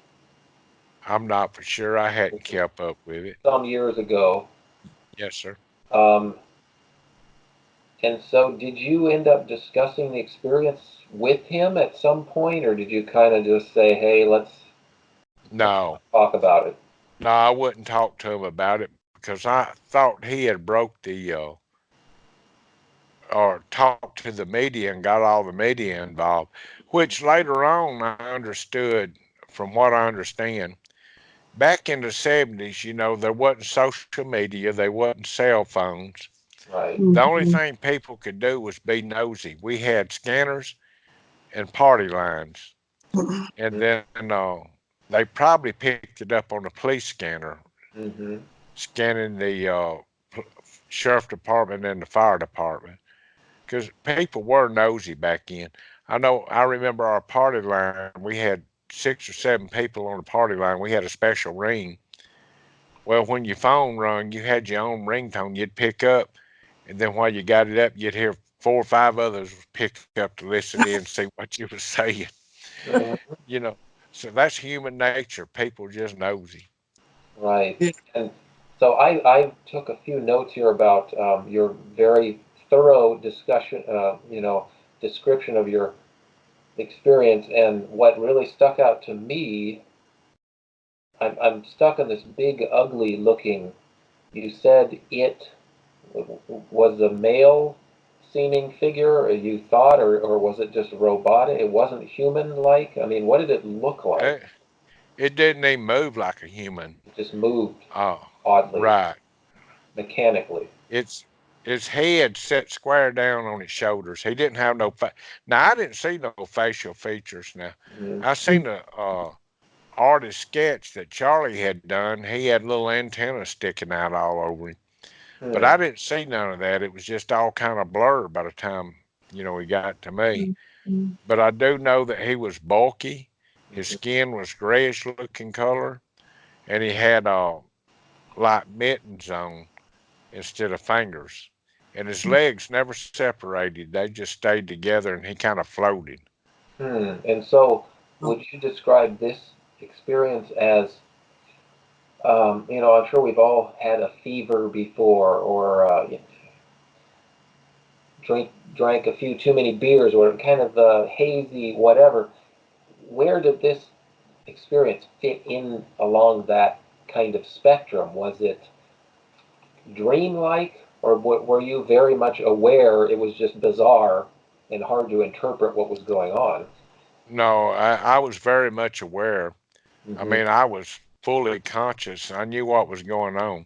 I'm not for sure. I hadn't kept up with it. Some years ago. Yes, sir. Um, and so, did you end up discussing the experience with him at some point, or did you kind of just say, "Hey, let's No, talk about it"? no, I wouldn't talk to him about it because I thought he had broke or talked to the media and got all the media involved, which later on I understood from what I understand. Back in the 70s, there wasn't social media, there wasn't cell phones. Right. The only thing people could do was be nosy. We had scanners and party lines, and then they probably picked it up on a police scanner, Mm-hmm. scanning the p- sheriff department and the fire department. Because people were nosy back then. I remember our party line. We had 6 or 7 people on the party line. We had a special ring. Well, when your phone rung, you had your own ringtone you'd pick up, and then while you got it up, you'd hear 4 or 5 others pick up to listen in and see what you was saying. Mm-hmm. You know, so that's human nature. People just nosy. Right. Yeah. And so I took a few notes here about your very thorough discussion, description of your experience, and what really stuck out to me. I'm stuck on this big, ugly looking. You said it was a male seeming figure, or you thought, or was it just robotic? It wasn't human like? I mean, what did it look like? It, it didn't even move like a human. It just moved Oh, oddly, right. mechanically. It's his head set square down on his shoulders. He didn't have no Now I didn't see no facial features. Now Mm-hmm. I seen a artist sketch that Charlie had done. He had little antennas sticking out all over him, but Hmm. I didn't see none of that. It was just all kind of blurred by the time he got to me. But I do know that he was bulky. His Mm-hmm. skin was grayish looking color, and he had like mittens on instead of fingers. And his legs never separated. They just stayed together and he kind of floated. Hmm. And so, would you describe this experience as, I'm sure we've all had a fever before, or drank a few too many beers, or kind of hazy, whatever. Where did this experience fit in along that kind of spectrum? Was it dreamlike, or were you very much aware it was just bizarre and hard to interpret what was going on? No, I was very much aware. I Hmm. mean, I was fully conscious. I knew what was going on,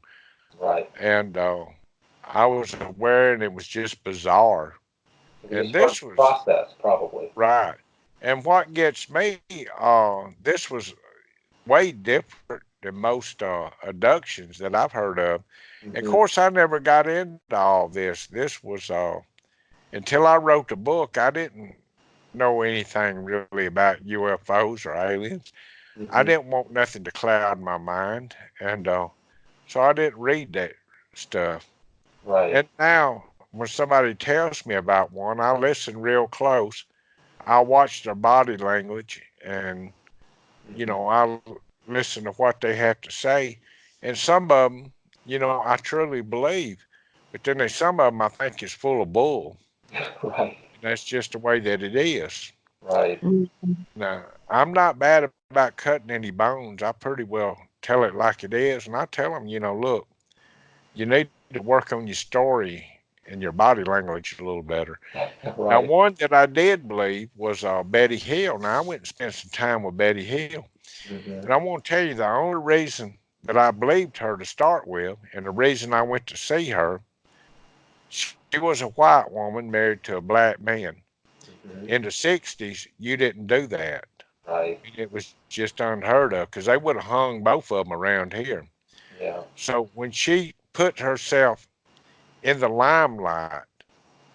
Right. and I was aware, and it was just bizarre. It was And just hard to this was process, probably. right. And what gets me, this was way different than most abductions that I've heard of. And of Hmm. course, I never got into all this. This was until I wrote the book, I didn't know anything really about UFOs or aliens. I Hmm. didn't want nothing to cloud my mind, and so I didn't read that stuff. Right. And now, when somebody tells me about one, I listen real close. I watch their body language, and Hmm. I listen to what they have to say. And some of them, I truly believe, but then there's some of them I think is full of bull. Right. And that's just the way that it is. Right. Mhm. Now, I'm not bad about cutting any bones. I pretty well tell it like it is, and I tell them, look, you need to work on your story and your body language a little better. Now, Right. one that I did believe was Betty Hill. Now, I went and spent some time with Betty Hill, Hmm. and I want to tell you the only reason that I believed her to start with, and the reason I went to see her, she was a white woman married to a black man. Hmm. In the 60s, you didn't do that. Right. It was just unheard of because they would have hung both of them around here. Yeah. So when she put herself in the limelight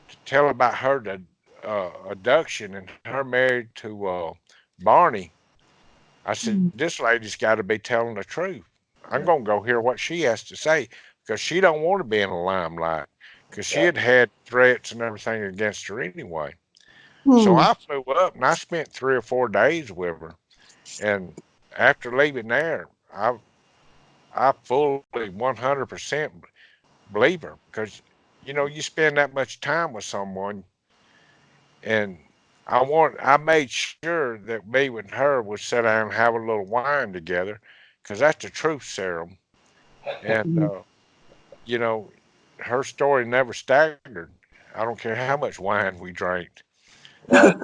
to tell about her abduction and her married to Barney, I said, Mhm. this lady's got to be telling the truth. I'm Mm. going to go hear what she has to say because she don't want to be in the limelight because she Exactly. had threats and everything against her anyway. So Hmm. I flew up and I spent 3 or 4 days with her. And after leaving there, I fully 100% believe her because you spend that much time with someone, and I made sure that me and her would sit down and have a little wine together because that's the truth serum. And Mhm. you know, her story never staggered. I don't care how much wine we drank. Right.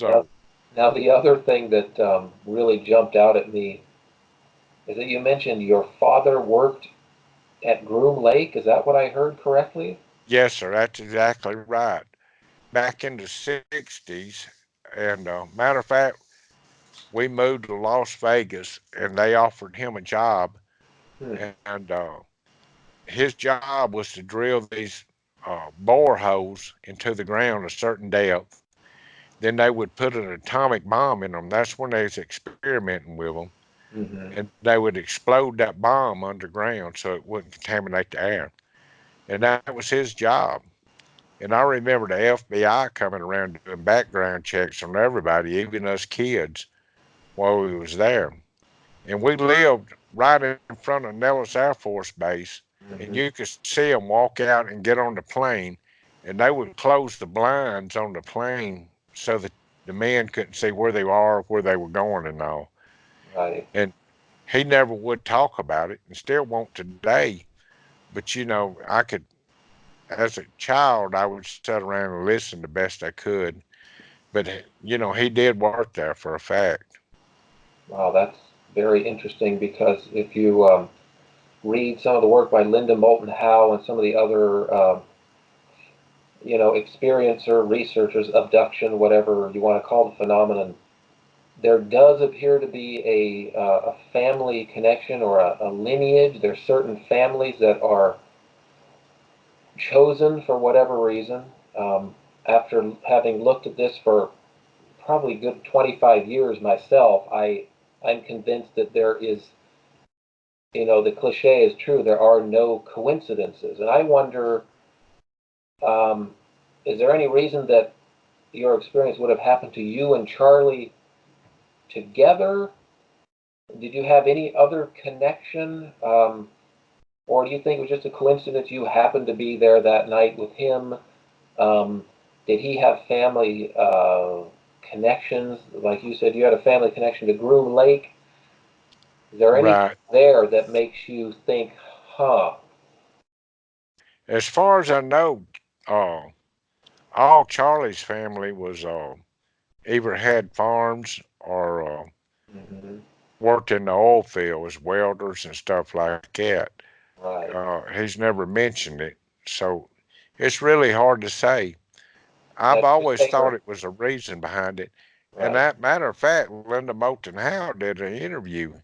Now, So now the other thing that really jumped out at me is that you mentioned your father worked at Groom Lake. Is that what I heard correctly? yes, sir, that's exactly right. Back in the 60s, and matter of fact, we moved to Las Vegas, and they offered him a job, Hmm. and his job was to drill these bore holes into the ground a certain depth. Then they would put an atomic bomb in them. That's when they was experimenting with them, Hmm. and they would explode that bomb underground so it wouldn't contaminate the air. And that was his job. And I remember the FBI coming around doing background checks on everybody, even us kids, while we was there. And we lived right in front of Nellis Air Force Base, and Hmm. you could see them walk out and get on the plane, and they would close the blinds on the plane so that the men couldn't see where they are, where they were going, and all. Right. And he never would talk about it, and still won't today. But I could, as a child, I would sit around and listen the best I could. But he did work there for a fact. Wow, that's very interesting because if you read some of the work by Linda Moulton Howe and some of the other, experiencer, researchers, abduction, whatever you want to call the phenomenon, there does appear to be a family connection or a lineage. There's certain families that are chosen for whatever reason. After having looked at this for probably a good 25 years myself, I'm convinced that there is, the cliche is true. There are no coincidences, and I wonder, um, is there any reason that your experience would have happened to you and Charlie together? Did you have any other connection? Or do you think it was just a coincidence you happened to be there that night with him? Um, did he have family connections? Like you said, you had a family connection to Groom Lake. Is there anything Right. there that makes you think, huh? As far as I know, all Charlie's family was either had farms or Hmm. worked in the oil field as welders and stuff like that. Right. He's never mentioned it, so it's really hard to say. I've That's just always say thought you're it was a reason behind it. And right. that matter of fact, Linda Moulton Howe did an interview,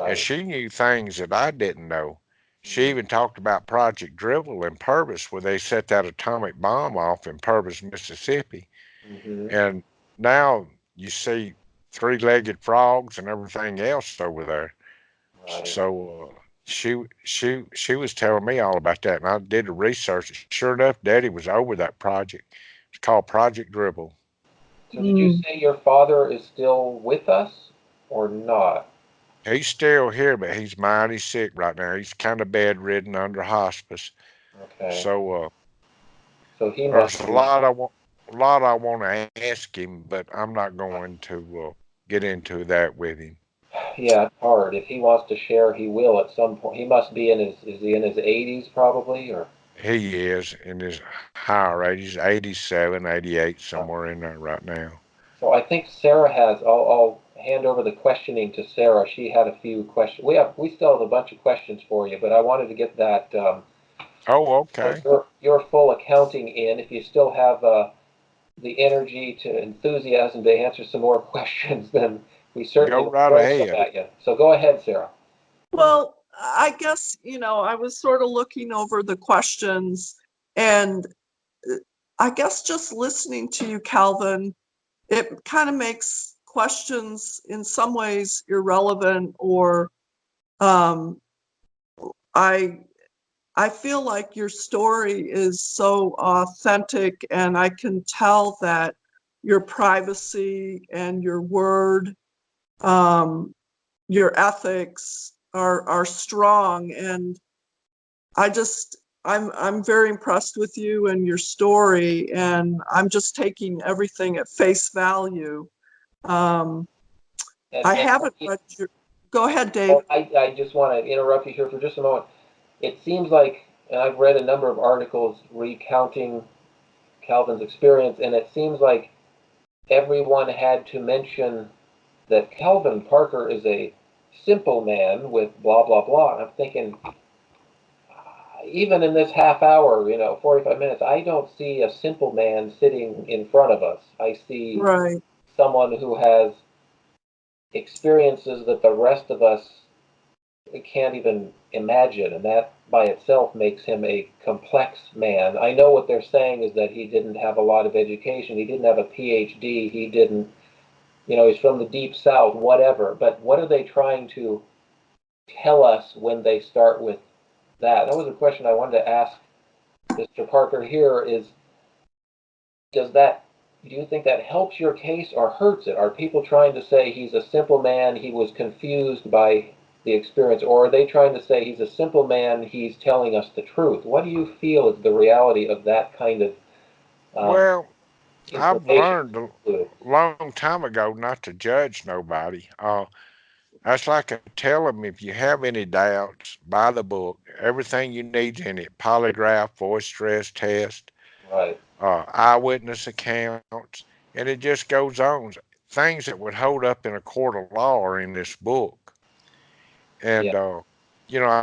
and Right. she knew things that I didn't know. She Mm-hmm. even talked about Project Dribble in Purvis, where they set that atomic bomb off in Purvis, Mississippi. Mm-hmm. And now you see three-legged frogs and everything else over there. Right. So she was telling me all about that, and I did the research. Sure enough, Daddy was over that project. It's called Project Dribble. So did you Mm. say your father is still with us or not? He's still here, but he's mighty sick right now. He's kind of bedridden under hospice. Okay. So So he there's must be. a lot I want to ask him, but I'm not going to get into that with him. Yeah, it's hard. If he wants to share, he will at some point. He must be in his. Is he in his 80s probably, or? He is in his higher 80s, 87, 88, somewhere in there right now. So I think Sarah has. I'll hand over the questioning to Sarah. She had a few questions. We still have a bunch of questions for you, but I wanted to get that Oh, okay. your full accounting in. If you still have the energy to enthusiasm to answer some more questions, then we certainly Go will right throw some ahead. at you. So go ahead, Sarah. Well, I guess, I was sort of looking over the questions, and I guess just listening to you, Calvin, it kind of makes questions in some ways irrelevant, or um, I I feel like your story is so authentic, and I can tell that your privacy and your word, um, your ethics are strong, and I'm very impressed with you and your story, and I'm just taking everything at face value. Um, I And haven't read your. Go ahead, Dave. oh, I just want to interrupt you here for just a moment. It seems like, and I've read a number of articles recounting Calvin's experience, and it seems like everyone had to mention that Calvin Parker is a simple man with blah blah blah. And I'm thinking, even in this half hour, 45 minutes, I don't see a simple man sitting in front of us. I see Right. someone who has experiences that the rest of us can't even imagine, and that by itself makes him a complex man. I know what they're saying is that he didn't have a lot of education, he didn't have a PhD, he didn't, he's from the deep south, whatever. But what are they trying to tell us when they start with that? That was a question I wanted to ask Mr. Parker here is, does that do you think that helps your case or hurts it? Are people trying to say he's a simple man, he was confused by the experience, or are they trying to say he's a simple man, he's telling us the truth? What do you feel is the reality of that kind of um, Well, I've information learned a included? long time ago not to judge nobody. That's like I tell them, if you have any doubts, buy the book. Everything you need in it: polygraph, voice stress test, Right. eyewitness accounts, and it just goes on. Things that would hold up in a court of law are in this book. Yeah. And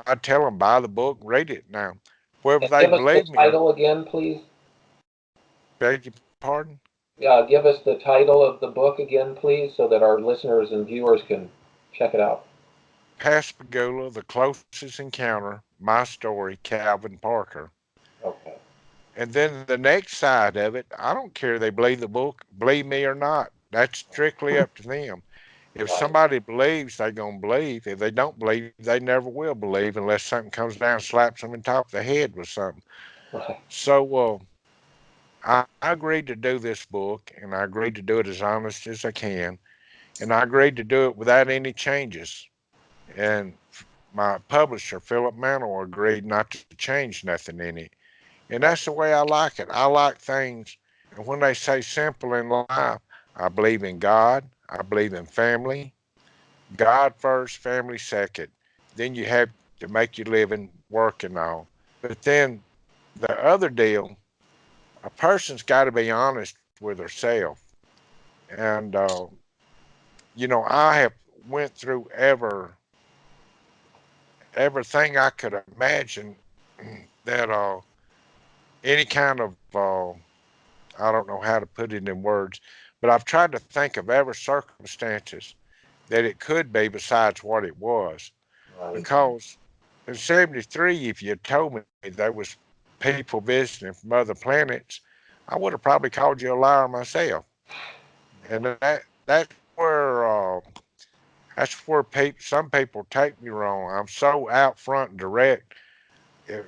I tell them, buy the book, read it. Now, whether And they give us the believe me or title again, please. beg your pardon, Give us the title of the book again, please, so that our listeners and viewers can check it out. Pascagoula, The Closest Encounter, My Story, Calvin Parker. Okay. And then the next side of it, I don't care they believe the book, believe me or not. That's strictly up to them. If Right. somebody believes, they're going to believe. If they don't believe, they never will believe unless something comes down and slaps them in top of the head with something. Right. So I agreed to do this book, and I agreed to do it as honest as I can. And I agreed to do it without any changes. And my publisher, Philip Mantle, agreed not to change nothing in it. And that's the way I like it. I like things. And when they say simple in life, I believe in God. I believe in family. God first, family second. Then you have to make your living, work and all. But then the other deal, a person's got to be honest with herself. And, I have went through everything I could imagine that any kind of I don't know how to put it in words, but I've tried to think of every circumstances that it could be besides what it was. Right. Because in '73, if you had told me there was people visiting from other planets, I would have probably called you a liar myself. And that's where some people take me wrong. I'm so out front and direct. If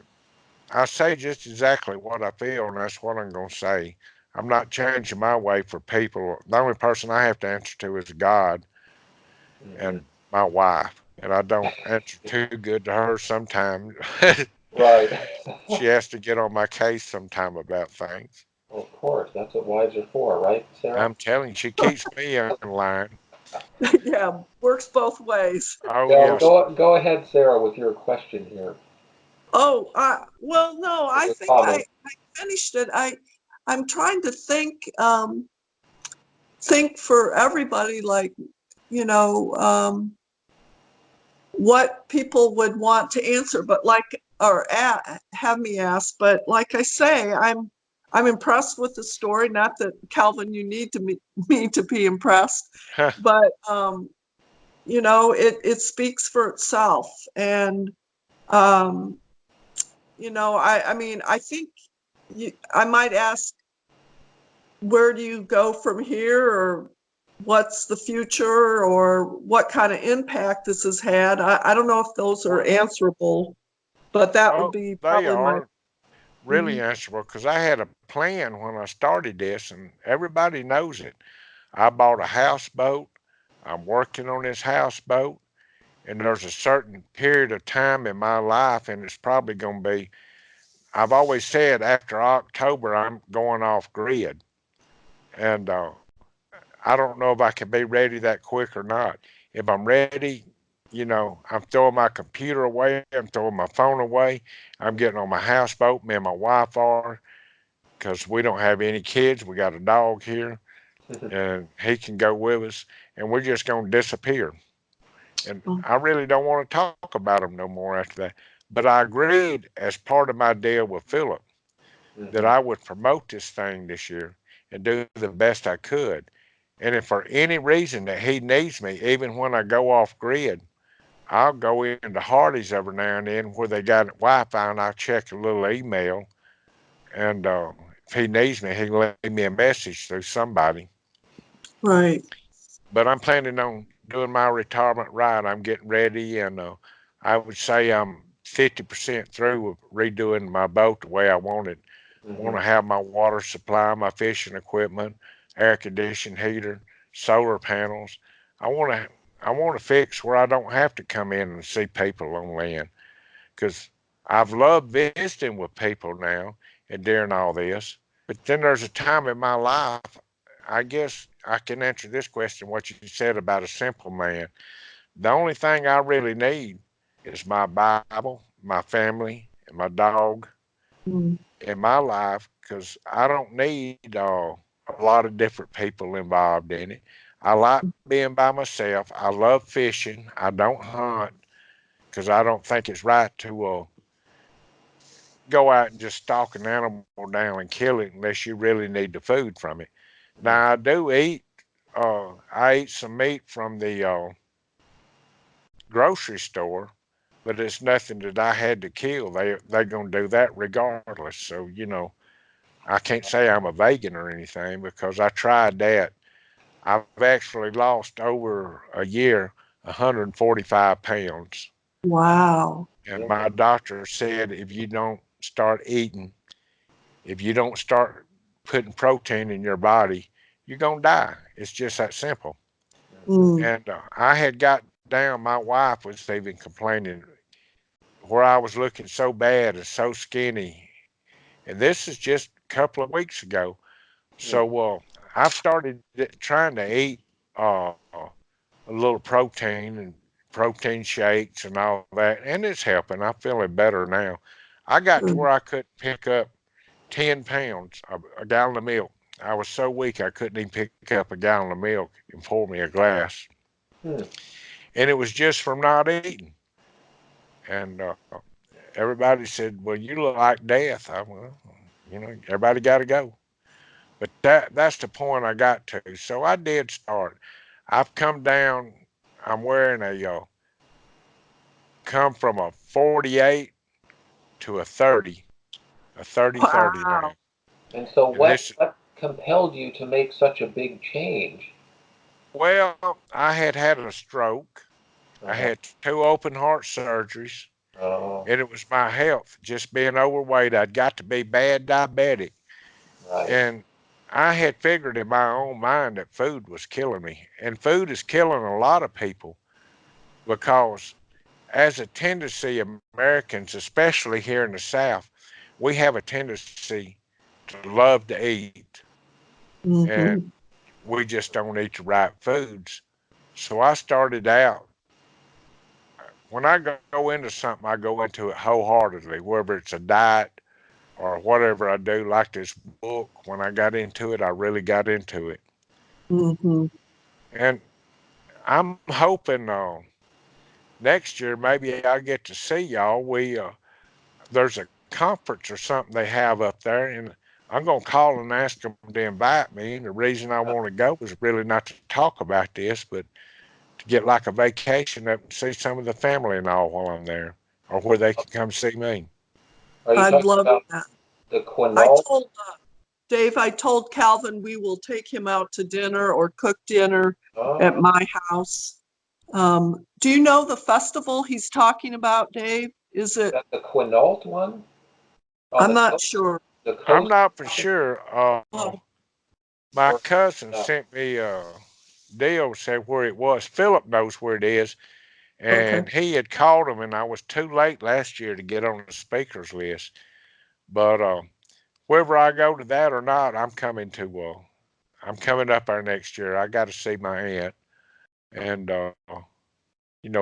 I say just exactly what I feel, and that's what I'm going to say. I'm not changing my way for people. The only person I have to answer to is God and my wife. And I don't answer too good to her sometimes. Right. She has to get on my case sometime about things. Well, of course, that's what wives are for, right, Sarah? I'm telling you, she keeps me in line. Yeah, works both ways. Oh, Yeah, yes. go ahead, Sarah, with your question here. Oh, well, no, I Your think comment. I finished it. I'm trying to think for everybody, like, what people would want to answer, but have me ask. But like I say, I'm impressed with the story. Not that, Calvin, you need me to be impressed, but it speaks for itself. And I mean, I think I might ask, where do you go from here, or what's the future, or what kind of impact this has had? I don't know if those are answerable, but that would Oh, be they probably my. are really answerable because I had a plan when I started this, and everybody knows it. I bought a houseboat. I'm working on this houseboat, and there's a certain period of time in my life, and it's probably going to be, I've always said after October, I'm going off grid. And I don't know if I can be ready that quick or not. If I'm ready, I'm throwing my computer away, I'm throwing my phone away, I'm getting on my houseboat, me and my wife are, because we don't have any kids. We got a dog here, and he can go with us, and we're just going to disappear. And I really don't want to talk about him no more after that. But I agreed as part of my deal with Philip that I would promote this thing this year and do the best I could. And if for any reason that he needs me, even when I go off grid, I'll go into Hardee's every now and then where they got Wi-Fi, and I'll check a little email. And if he needs me, he can leave me a message through somebody. Right. But I'm planning on doing my retirement right. I'm getting ready, and I would say I'm 50% through with redoing my boat the way I want it. I want to have my water supply, my fishing equipment, air conditioning heater, solar panels. I want to fix where I don't have to come in and see people on land, because I've loved visiting with people now and during all this. But then there's a time in my life, I guess I can answer this question, what you said about a simple man. The only thing I really need is my Bible, my family, and my dog in my life, because I don't need a lot of different people involved in it. I like being by myself. I love fishing. I don't hunt because I don't think it's right to go out and just stalk an animal down and kill it unless you really need the food from it. Now I do eat. I eat some meat from the grocery store, but it's nothing that I had to kill. They're gonna do that regardless. So I can't say I'm a vegan or anything because I tried that. I've actually lost over a year 145 pounds. Wow. And my doctor said if you don't start putting protein in your body, you're going to die. It's just that simple. And I had got down, my wife was even complaining where I was looking so bad and so skinny. And this is just a couple of weeks ago. So I've started trying to eat a little protein and protein shakes and all that, and it's helping. I'm feeling better now. I got to where I couldn't pick up 10 pounds, a gallon of milk. I was so weak I couldn't even pick up a gallon of milk and pour me a glass. Hmm. And it was just from not eating. And everybody said, well, you look like death. Well, everybody got to go. But that's the point I got to. So I did start. I've come down. I'm wearing come from a 48 to a 30 now. Wow. And so And this, what compelled you to make such a big change? well, I had a stroke. I Uh-huh. had 2 open heart surgeries, Oh, and it was my health, just being overweight. I'd got to be bad diabetic. right. And I had figured in my own mind that food was killing me. And food is killing a lot of people because, as a tendency, Americans, especially here in the South, we have a tendency to love to eat. And Mm-hmm. we just don't eat the right foods. So I started out, when I go into something, I go into it wholeheartedly, whether it's a diet or whatever I do, like this book. When I got into it, I really got into it. Mm-hmm. And I'm hoping next year maybe I'll get to see y'all. There's a conference or something they have up there, and I'm gonna call and ask them to invite me. And the reason I want to go is really not to talk about this, but to get like a vacation up and see some of the family and all while I'm there, or where they can come see me. Are you I'd talking love about that. the I quinault? told Dave, I told Calvin we will take him out to dinner or cook dinner at Oh, my house. Do you know the festival he's talking about, Dave? Is is it? that the quinault one on I'm the not coast? sure. The I'm coast? not for sure. Oh, My Or, cousin uh, sent me a deal, said where it was. Philip knows where it is, okay. and he had called him, and I was too late last year to get on the speakers list. But whether I go to that or not, I'm coming up there next year. I got to see my aunt and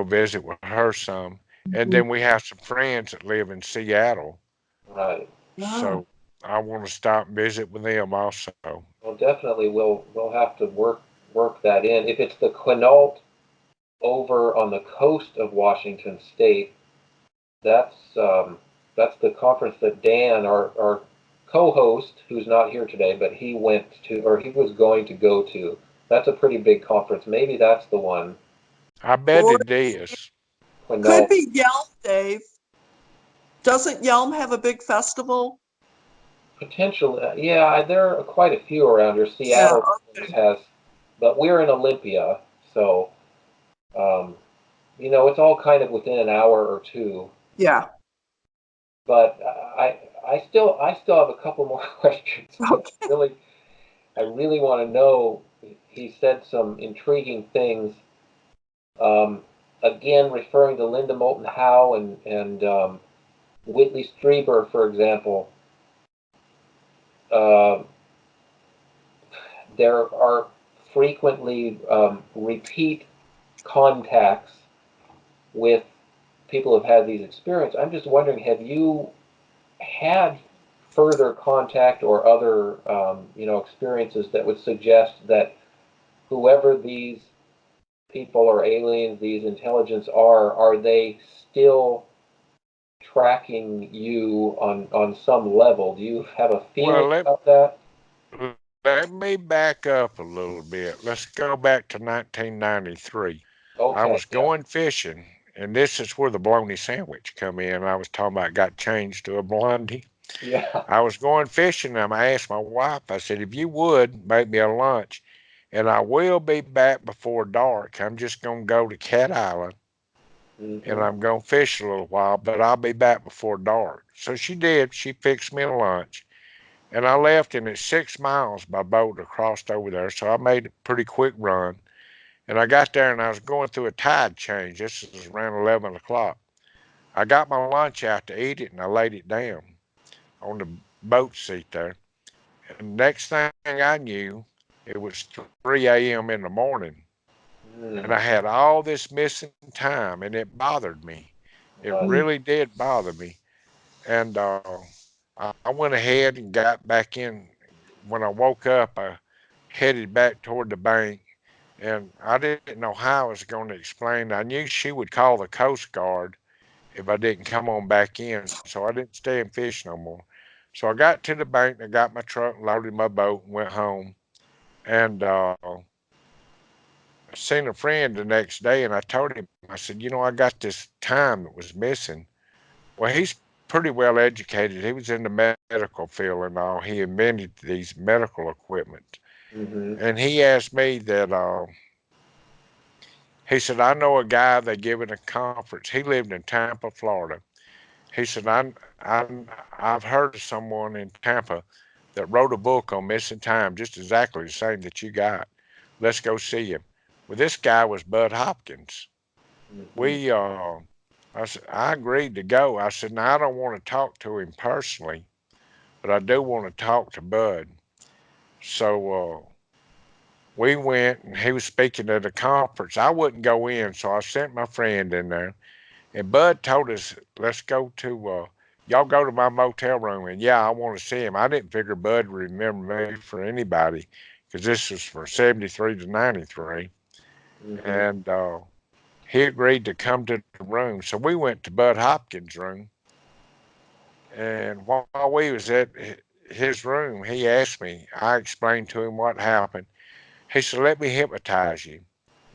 visit with her some, and Mhm. then we have some friends that live in Seattle, right. Wow. so I want to stop and visit with them also. Well, definitely we'll have to work that in. If it's the quinault over on the coast of Washington State, that's the conference that Dan, our co-host, who's not here today, but he went to, or he was going to go to. That's a pretty big conference. Maybe that's the one. I bet Or it is. could Quinault. be Yelm, Dave. Doesn't Yelm have a big festival? Potential, yeah, there are quite a few around here. Yeah. Seattle Okay. has, but we're in Olympia, so it's all kind of within an hour or two. Yeah. But I still have a couple more questions. Okay. I really want to know. He said some intriguing things. Again, referring to Linda Moulton Howe and Whitley Strieber, for example. Uh, there are frequently repeat contacts with people who've had these experiences. I'm just wondering, have you had further contact or other, experiences that would suggest that whoever these people or aliens, these intelligence are they still tracking you on some level? Do you have a feeling Well, about that? let me back up a little bit. Let's go back to 1993. I Okay, was yeah, going fishing, and this is where the bologna sandwich come in. I was talking about got changed to a blondie. yeah, I was going fishing, and I asked my wife, I said, if you would, make me a lunch, and I will be back before dark. I'm just going to go to Cat Island, and hmm, I'm going to fish a little while, but I'll be back before dark. So she did. She fixed me a lunch, and I left, and it's 6 miles by boat across over there, so I made a pretty quick run. And I got there, and I was going through a tide change. This was around 11 o'clock. I got my lunch out to eat it, and I laid it down on the boat seat there. And next thing I knew, it was 3 a.m. in the morning. And mm, I had all this missing time, and it bothered me. It right, Mm. really did bother me. And I went ahead and got back in. When I woke up, I headed back toward the bank, and I didn't know how I was going to explain. I knew she would call the Coast Guard if I didn't come on back in, so I didn't stay and fish no more. So I got to the bank, and I got my truck, loaded my boat, and went home. And seen a friend the next day, and I told him, I said, you know, I got this time that was missing. Well, he's pretty well educated. He was in the medical field and all. He invented these medical equipment. Mm-hmm. And he asked me that, he said, I know a guy they giving a conference. He lived in Tampa, Florida. He said, I've heard of someone in Tampa that wrote a book on missing time, just exactly the same that you got. Let's go see him. Well, this guy was Bud Hopkins. Mm-hmm. We, I said, I agreed to go. I said, now I don't want to talk to him personally, but I do want to talk to Bud. So we went, and he was speaking at a conference. I wouldn't go in, so I sent my friend in there. And Bud told us, let's go to, y'all go to my motel room. And yeah, I want to see him. I didn't figure Bud would remember me for anybody, because this was from 73 to 93. Mm-hmm. And he agreed to come to the room. So we went to Bud Hopkins' room. And while we was at his room, he asked me, I explained to him what happened. He said, let me hypnotize you.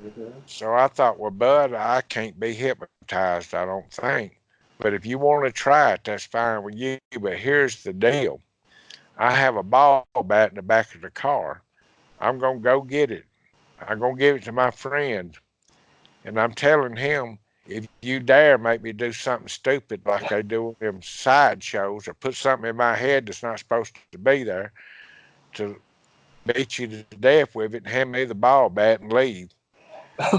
Mm-hmm. So I thought, well, Bud, I can't be hypnotized, I don't think. But if you want to try it, that's fine with you. But here's the deal. I have a ball bat in the back of the car. I'm going to go get it. I'm going to give it to my friend. And I'm telling him, if you dare make me do something stupid like they do in them sideshows, or put something in my head that's not supposed to be there, to beat you to death with it and hand me the ball bat and leave.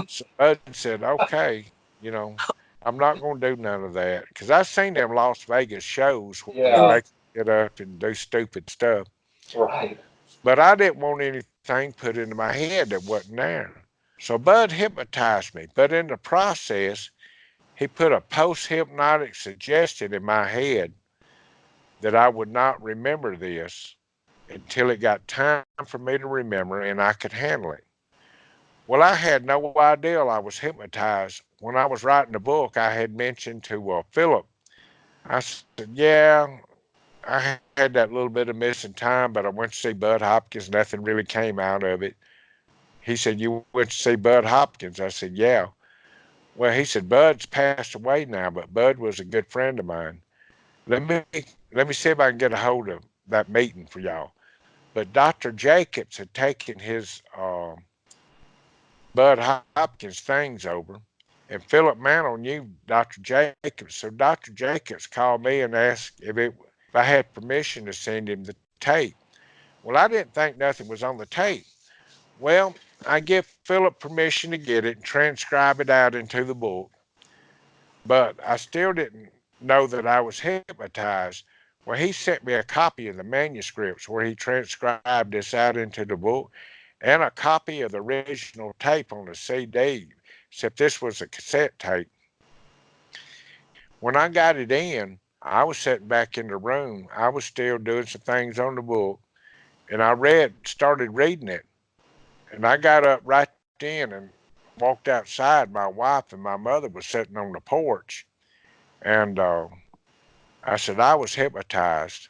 So Bud said, okay, you know, I'm not going to do none of that. Because I've seen them Las Vegas shows where Yeah. Mm. they get up and do stupid stuff. Right. But I didn't want anything put into my head that wasn't there. So Bud hypnotized me. But in the process, he put a post hypnotic suggestion in my head that I would not remember this until it got time for me to remember and I could handle it. Well, I had no idea I was hypnotized. When I was writing the book, I had mentioned to Philip, I said, yeah, I had that little bit of missing time, but I went to see Bud Hopkins. Nothing really came out of it. He said, you went to see Bud Hopkins? I said, yeah. Well, he said, Bud's passed away now, but Bud was a good friend of mine. Let me let me see if I can get a hold of that meeting for y'all. But Dr. Jacobs had taken his Bud Hopkins things over, and Philip Mantle knew Dr. Jacobs. So Dr. Jacobs called me and asked if I had permission to send him the tape. Well, I didn't think nothing was on the tape. Well, I give Philip permission to get it and transcribe it out into the book, but I still didn't know that I was hypnotized. Well, he sent me a copy of the manuscripts where he transcribed this out into the book, and a copy of the original tape on a CD, except this was a cassette tape. When I got it in, I was sitting back in the room. I was still doing some things on the book, and I started reading it. And I got up right then and walked outside. My wife and my mother was sitting on the porch, and I said, I was hypnotized.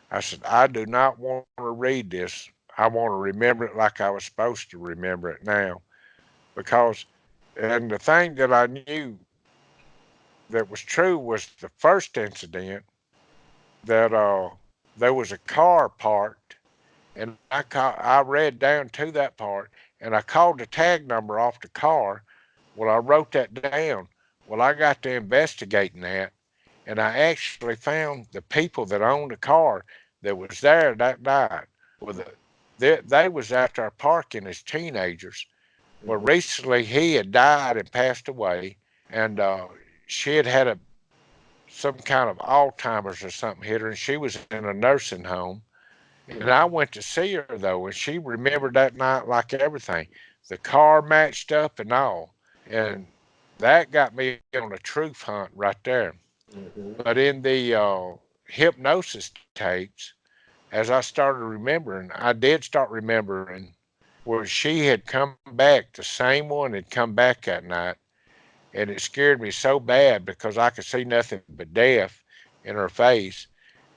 I said, I do not want to read this. I want to remember it like I was supposed to remember it now. Because, and the thing that I knew that was true was the first incident that there was a car parked, and I read down to that part, and I called the tag number off the car. Well, I wrote that down. Well, I got to investigating that, and I actually found the people that owned the car that was there that night. Well, they was out there parking as teenagers. Well, Mm-hmm. recently he had died and passed away, and she had had some kind of Alzheimer's or something hit her, and she was in a nursing home. And I went to see her though, and she remembered that night like everything. The car matched up and all, and that got me on a truth hunt right there. Mm-hmm. But in the hypnosis tapes, as I started remembering, I did start remembering where she had come back, the same one had come back that night, and it scared me so bad because I could see nothing but death in her face,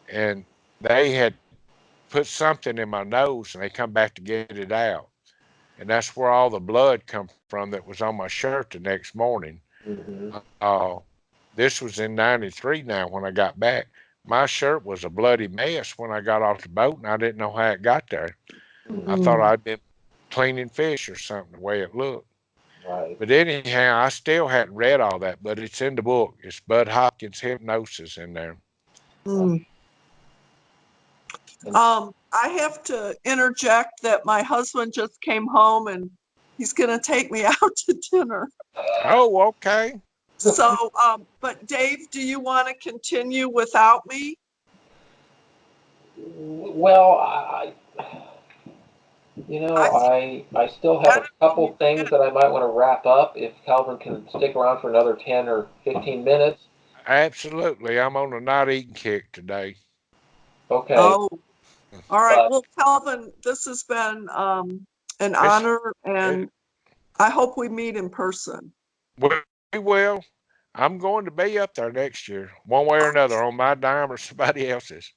and they had put something in my nose and they come back to get it out. And that's where all the blood come from that was on my shirt the next morning. Mm-hmm. Uh, this was in 93 now when I got back. My shirt was a bloody mess when I got off the boat and I didn't know how it got there. I thought Mm. I'd been cleaning fish or something the way it looked. Right. But anyhow, I still hadn't read all that, but it's in the book. It's Bud Hopkins' Hypnosis in there. Mm. And I have to interject that my husband just came home and he's going to take me out to dinner. Oh, okay. So, but Dave, do you want to continue without me? well, I I still have a couple things that I might want to wrap up if Calvin can stick around for another 10 or 15 minutes. Absolutely. I'm on a not eating kick today. Okay, Oh, all right. but Well, Calvin, this has been an It's honor, it, and I hope we meet in person. we will. I'm going to be up there next year, one way or another, on my dime or somebody else's.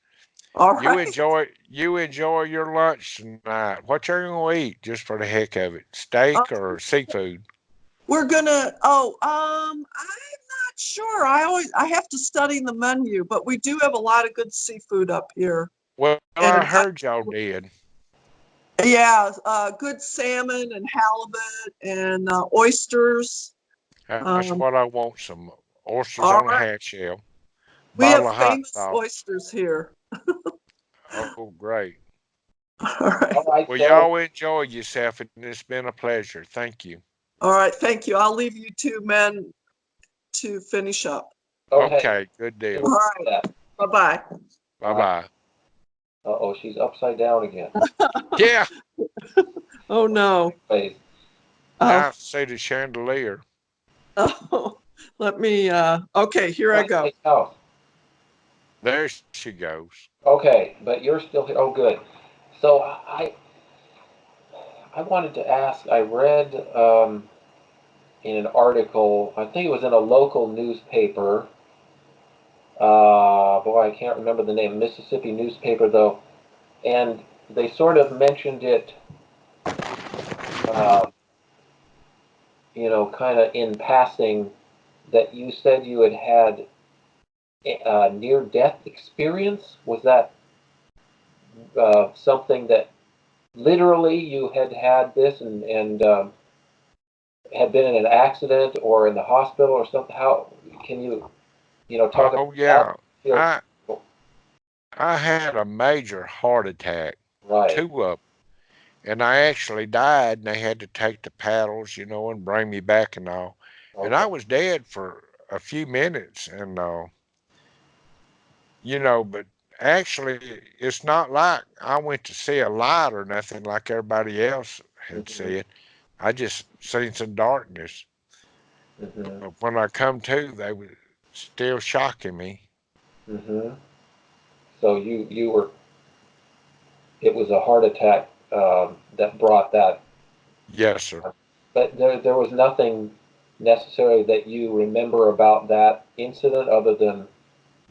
All You right. enjoy your lunch tonight. What you gonna eat just for the heck of it? Steak or seafood? We're gonna, I'm not sure. I have to study the menu, but we do have a lot of good seafood up here. Well, I And heard y'all did. yeah, good salmon and halibut and oysters. That's Um, what I want. Some oysters all on a right. half shell, We bottle have of hot famous sauce. oysters here. Oh, great. All right. all right, Well, so y'all enjoy yourself, and it's been a pleasure. Thank you. All right. Thank you. I'll leave you two men to finish up. okay, Okay, good we deal. All will right. do that. Bye bye. Bye All right. bye. Uh-oh, she's upside down again. Yeah, Oh no. Wait, now I Oh, see the chandelier. oh. Let me. Okay. Here I go. nice house. There she goes. Okay, but you're still here. Oh, good. So I wanted to ask. I read in an article. I think it was in a local newspaper. Boy, I can't remember the name. Mississippi newspaper though, and they sort of mentioned it. Uh, kind of in passing, that you said you had had a near-death experience. Was that something that literally you had this and had been in an accident or in the hospital or something? How can you talk about Oh that? yeah, Feels I I had a major heart attack, right. two of 'em, and I actually died. And they had to take the paddles, and bring me back and all. And Okay. I was dead for a few minutes, and but actually, it's not like I went to see a light or nothing like everybody else had Mhm. said. I just seen some darkness. Mhm. But when I come to, they were still shocking me. Mhm. So you were. It was a heart attack that brought that. Yes, sir. But there was nothing necessarily that you remember about that incident other than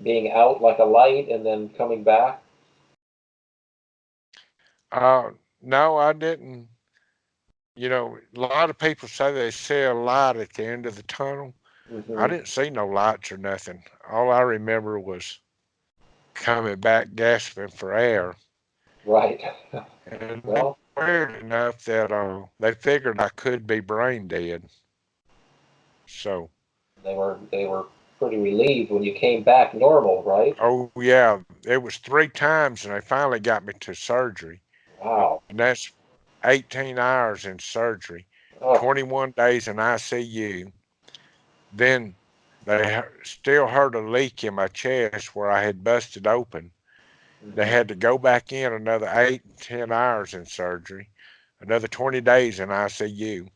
being out like a light and then coming back. No, I didn't. A lot of people say they see a light at the end of the tunnel. I Hmm. didn't see no lights or nothing. All I remember was coming back gasping for air. Right. And Well, weird enough that they figured I could be brain dead. So, they were pretty relieved when you came back normal, right? oh yeah, it was three times, and they finally got me to surgery. And Wow. that's 18 hours in surgery, Oh. 21 days in ICU. Then they still heard a leak in my chest where I had busted open. They Hmm. had to go back in another 8 and 10 hours in surgery, another 20 days in ICU.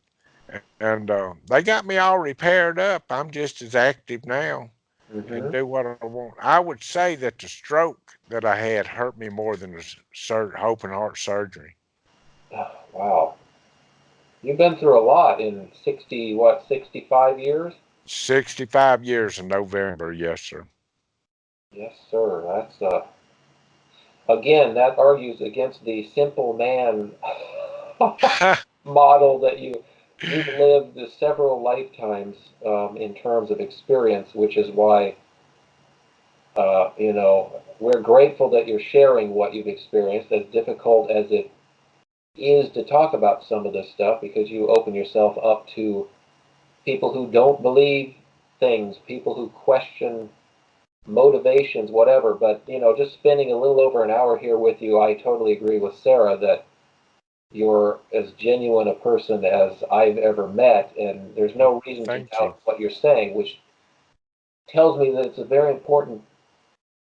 And they got me all repaired up. I'm just as active now. and Mm-hmm. do what I want. I would say that the stroke that I had hurt me more than the open heart surgery. Wow. You've been through a lot in 65 years? 65 years in November, yes, sir. Yes, sir. That's again, that argues against the simple man model that you've lived several lifetimes in terms of experience, which is why we're grateful that you're sharing what you've experienced, as difficult as it is to talk about some of this stuff, because you open yourself up to people who don't believe things, people who question motivations, whatever. But just spending a little over an hour here with you, I totally agree with Sara that you're as genuine a person as I've ever met, and there's no reason to Thank you. doubt what you're saying, which tells me that it's a very important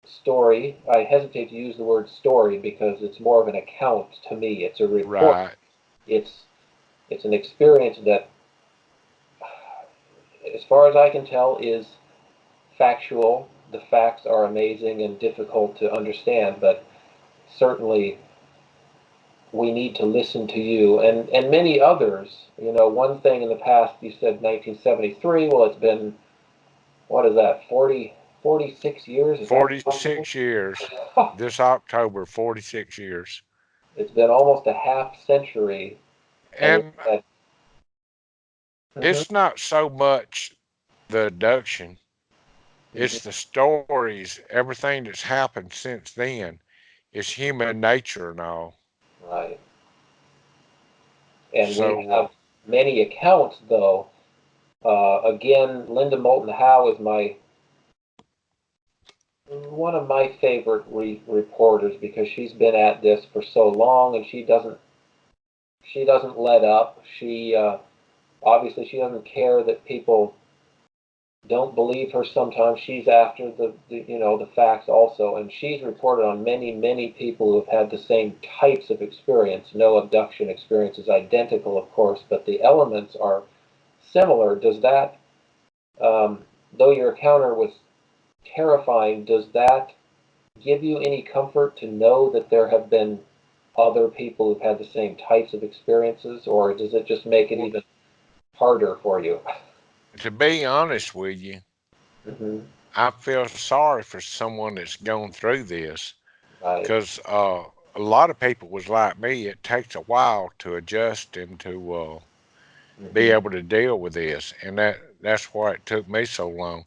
story. I hesitate to use the word story because it's more of an account to me. It's a report. Right. It's an experience that, as far as I can tell, is factual. The facts are amazing and difficult to understand, but certainly we need to listen to you and many others. One thing in the past, you said 1973. Well, it's been, what is that, 46 years? Is that possible? 46 years. This October, 46 years. It's been almost a half century, and we've And had. Mhm, it's not so much the abduction, mhm, it's the stories, everything that's happened since then. It's human nature and all. right. And we So, have many accounts, though. Again, Linda Moulton Howe is one of my favorite reporters, because she's been at this for so long, and she doesn't let up. She obviously she doesn't care that people don't believe her. Sometimes she's after the facts also, and she's reported on many people who have had the same types of experience. No abduction experience is identical, of course, but the elements are similar. Does that, though your encounter was terrifying, does that give you any comfort to know that there have been other people who've had the same types of experiences, or does it just make it even harder for you? to be honest with you, Hmm. I feel sorry for someone that's gone through this Right. because a lot of people was like me. It takes a while to adjust and to be Hmm. able to deal with this, and that's why it took me so long.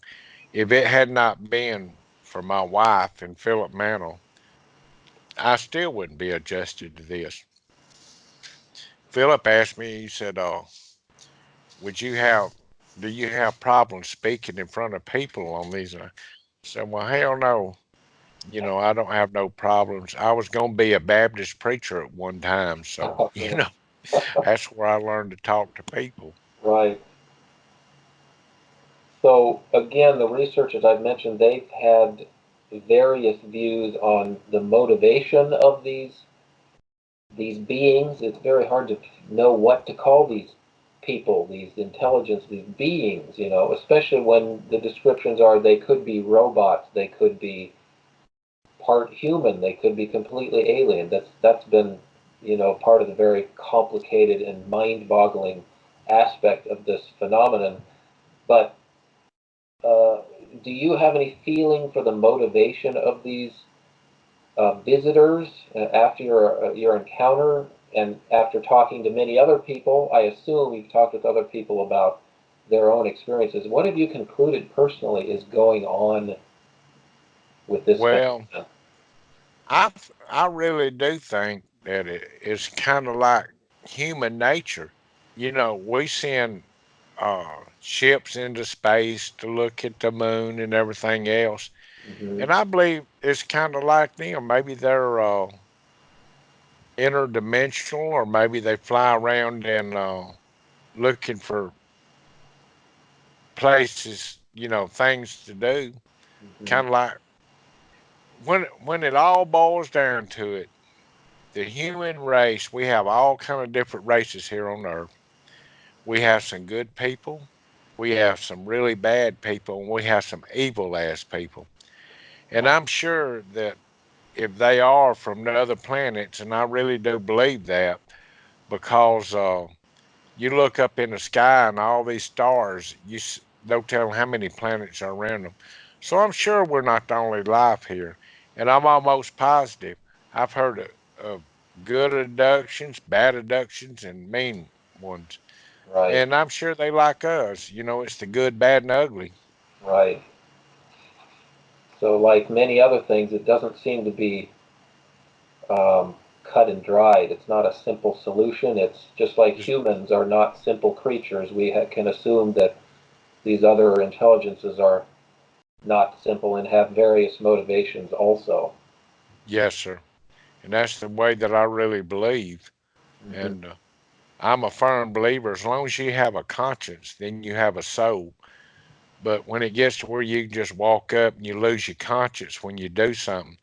If it had not been for my wife and Philip Mantle, I still wouldn't be adjusted to this. Philip asked me, he said, would you have, do you have problems speaking in front of people on these? And I said, well, hell no. I don't have no problems. I was going to be a Baptist preacher at one time. So, that's where I learned to talk to people. Right. So again, the researchers I've mentioned, they've had various views on the motivation of these beings. It's very hard to know what to call these people, these intelligence, these beings, especially when the descriptions are they could be robots, they could be part human, they could be completely alien. That's been, part of the very complicated and mind-boggling aspect of this phenomenon. But uh, do you have any feeling for the motivation of these visitors after your encounter, and after talking to many other people? I assume you've talked with other people about their own experiences. What have you concluded personally is going on with this Well, phenomenon? I really do think that it's kind of like human nature. We send ships into space to look at the moon and everything else. Hmm. And I believe it's kind of like them. Maybe they're interdimensional, or maybe they fly around and looking for places, things to do. Hmm. Kind of like when it all boils down to it, the human race, we have all kind of different races here on Earth. We have some good people, We have some really bad people, and we have some evil ass people. And I'm sure that if they are from the other planets, and I really do believe that, because you look up in the sky and all these stars, don't tell how many planets are around them. So I'm sure we're not the only life here. And I'm almost positive. I've heard of good abductions, bad abductions, and mean ones. Right, And I'm sure they like us. It's the good, bad, and ugly. right. So, like many other things, it doesn't seem to be cut and dried. It's not a simple solution. It's just like Just- humans are not simple creatures. We can assume that these other intelligences are not simple and have various motivations also. Yes, sir. And that's the way that I really believe. Hmm. And I'm a firm believer as long as you have a conscience, then you have a soul. But when it gets to where you can just walk up and you lose your conscience when you do something,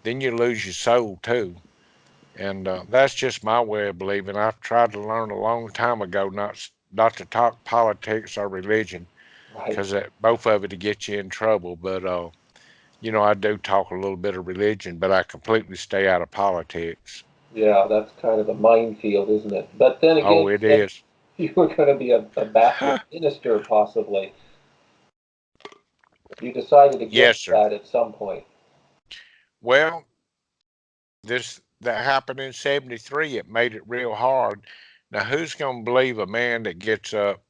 then you lose your soul too. And that's just my way of believing. I've tried to learn a long time ago not to talk politics or religion, Right. because both of it to get you in trouble. But I do talk a little bit of religion, but I completely stay out of politics. Yeah, that's kind of a minefield, isn't it? But then again, Oh, you it said is. you were going to be a Baptist minister, possibly. You decided Yes, against sir. that at some point. Well, this that happened in '73. It made it real hard. Now, who's going to believe a man that gets up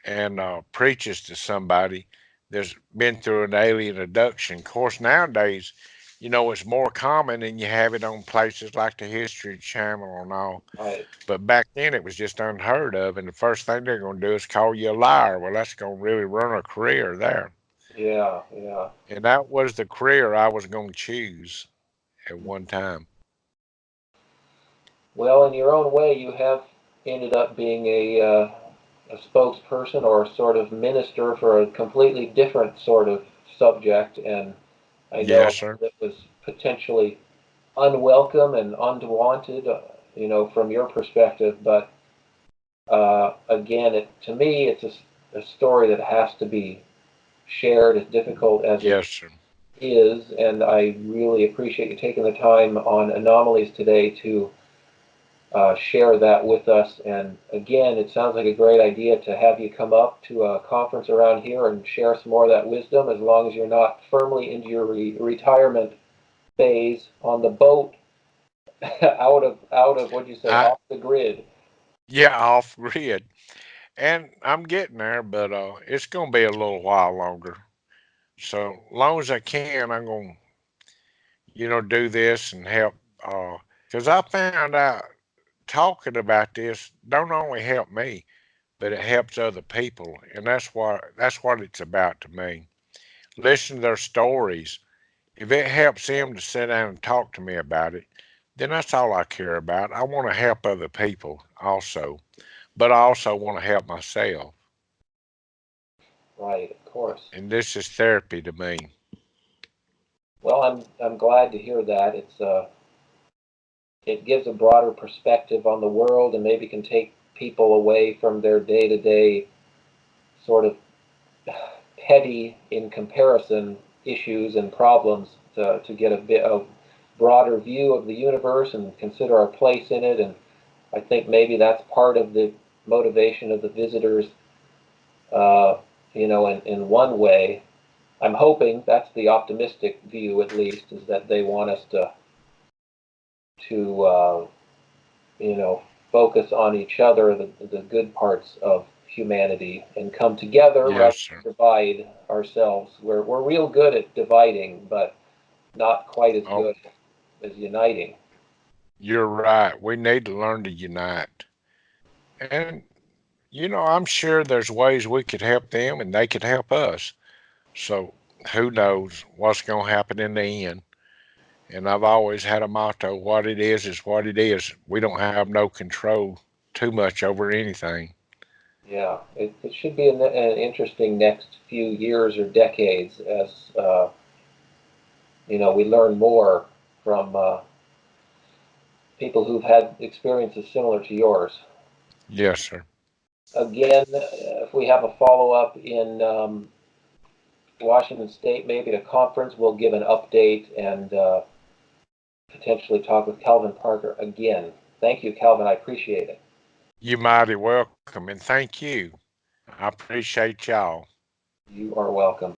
and preaches to somebody that's been through an alien abduction? Of course, nowadays, it's more common, and you have it on places like the History Channel and all. Right. But back then, it was just unheard of, and the first thing they're going to do is call you a liar. Well, that's going to really run a career there, Yeah, yeah. and that was the career I was going to choose at one time. Well, in your own way, you have ended up being a spokesperson or sort of minister for a completely different sort of subject, and I Yes, know sir. that was potentially unwelcome and unwanted, from your perspective. But again, to me, it's a story that has to be shared, as difficult as it Yes, sir. is. And I really appreciate you taking the time on Anomalies today to share that with us. And again, it sounds like a great idea to have you come up to a conference around here and share some more of that wisdom, as long as you're not firmly into your retirement phase on the boat, out of what'd you say, I off the grid. Yeah, off grid, and I'm getting there, but it's gonna be a little while longer. So long as I can, I'm gonna do this and help. Because I found out talking about this don't only help me, but it helps other people, and that's what it's about to me. Listen to their stories. If it helps them to sit down and talk to me about it, then that's all I care about. I want to help other people also, but I also want to help myself. Right, of course. And this is therapy to me. Well, I'm glad to hear that. It gives a broader perspective on the world and maybe can take people away from their day-to-day sort of petty in comparison issues and problems, to get a bit of broader view of the universe and consider our place in it. And I think maybe that's part of the motivation of the visitors, uh, in one way. I'm hoping that's the optimistic view, at least, is that they want us to you know, focus on each other, the good parts of humanity, and come together rather Yes, sir. than divide ourselves. We're real good at dividing, but not quite as Oh, good as uniting. you're right. We need to learn to unite. And, I'm sure there's ways we could help them and they could help us. So who knows what's going to happen in the end. And I've always had a motto: what it is what it is. We don't have no control too much over anything. Yeah, it should be an interesting next few years or decades as we learn more from people who've had experiences similar to yours. Yes, sir. Again, if we have a follow-up in Washington State, maybe at a conference, we'll give an update and potentially talk with Calvin Parker again. Thank you, Calvin. I appreciate it. You're mighty welcome, and thank you. I appreciate y'all. You are welcome.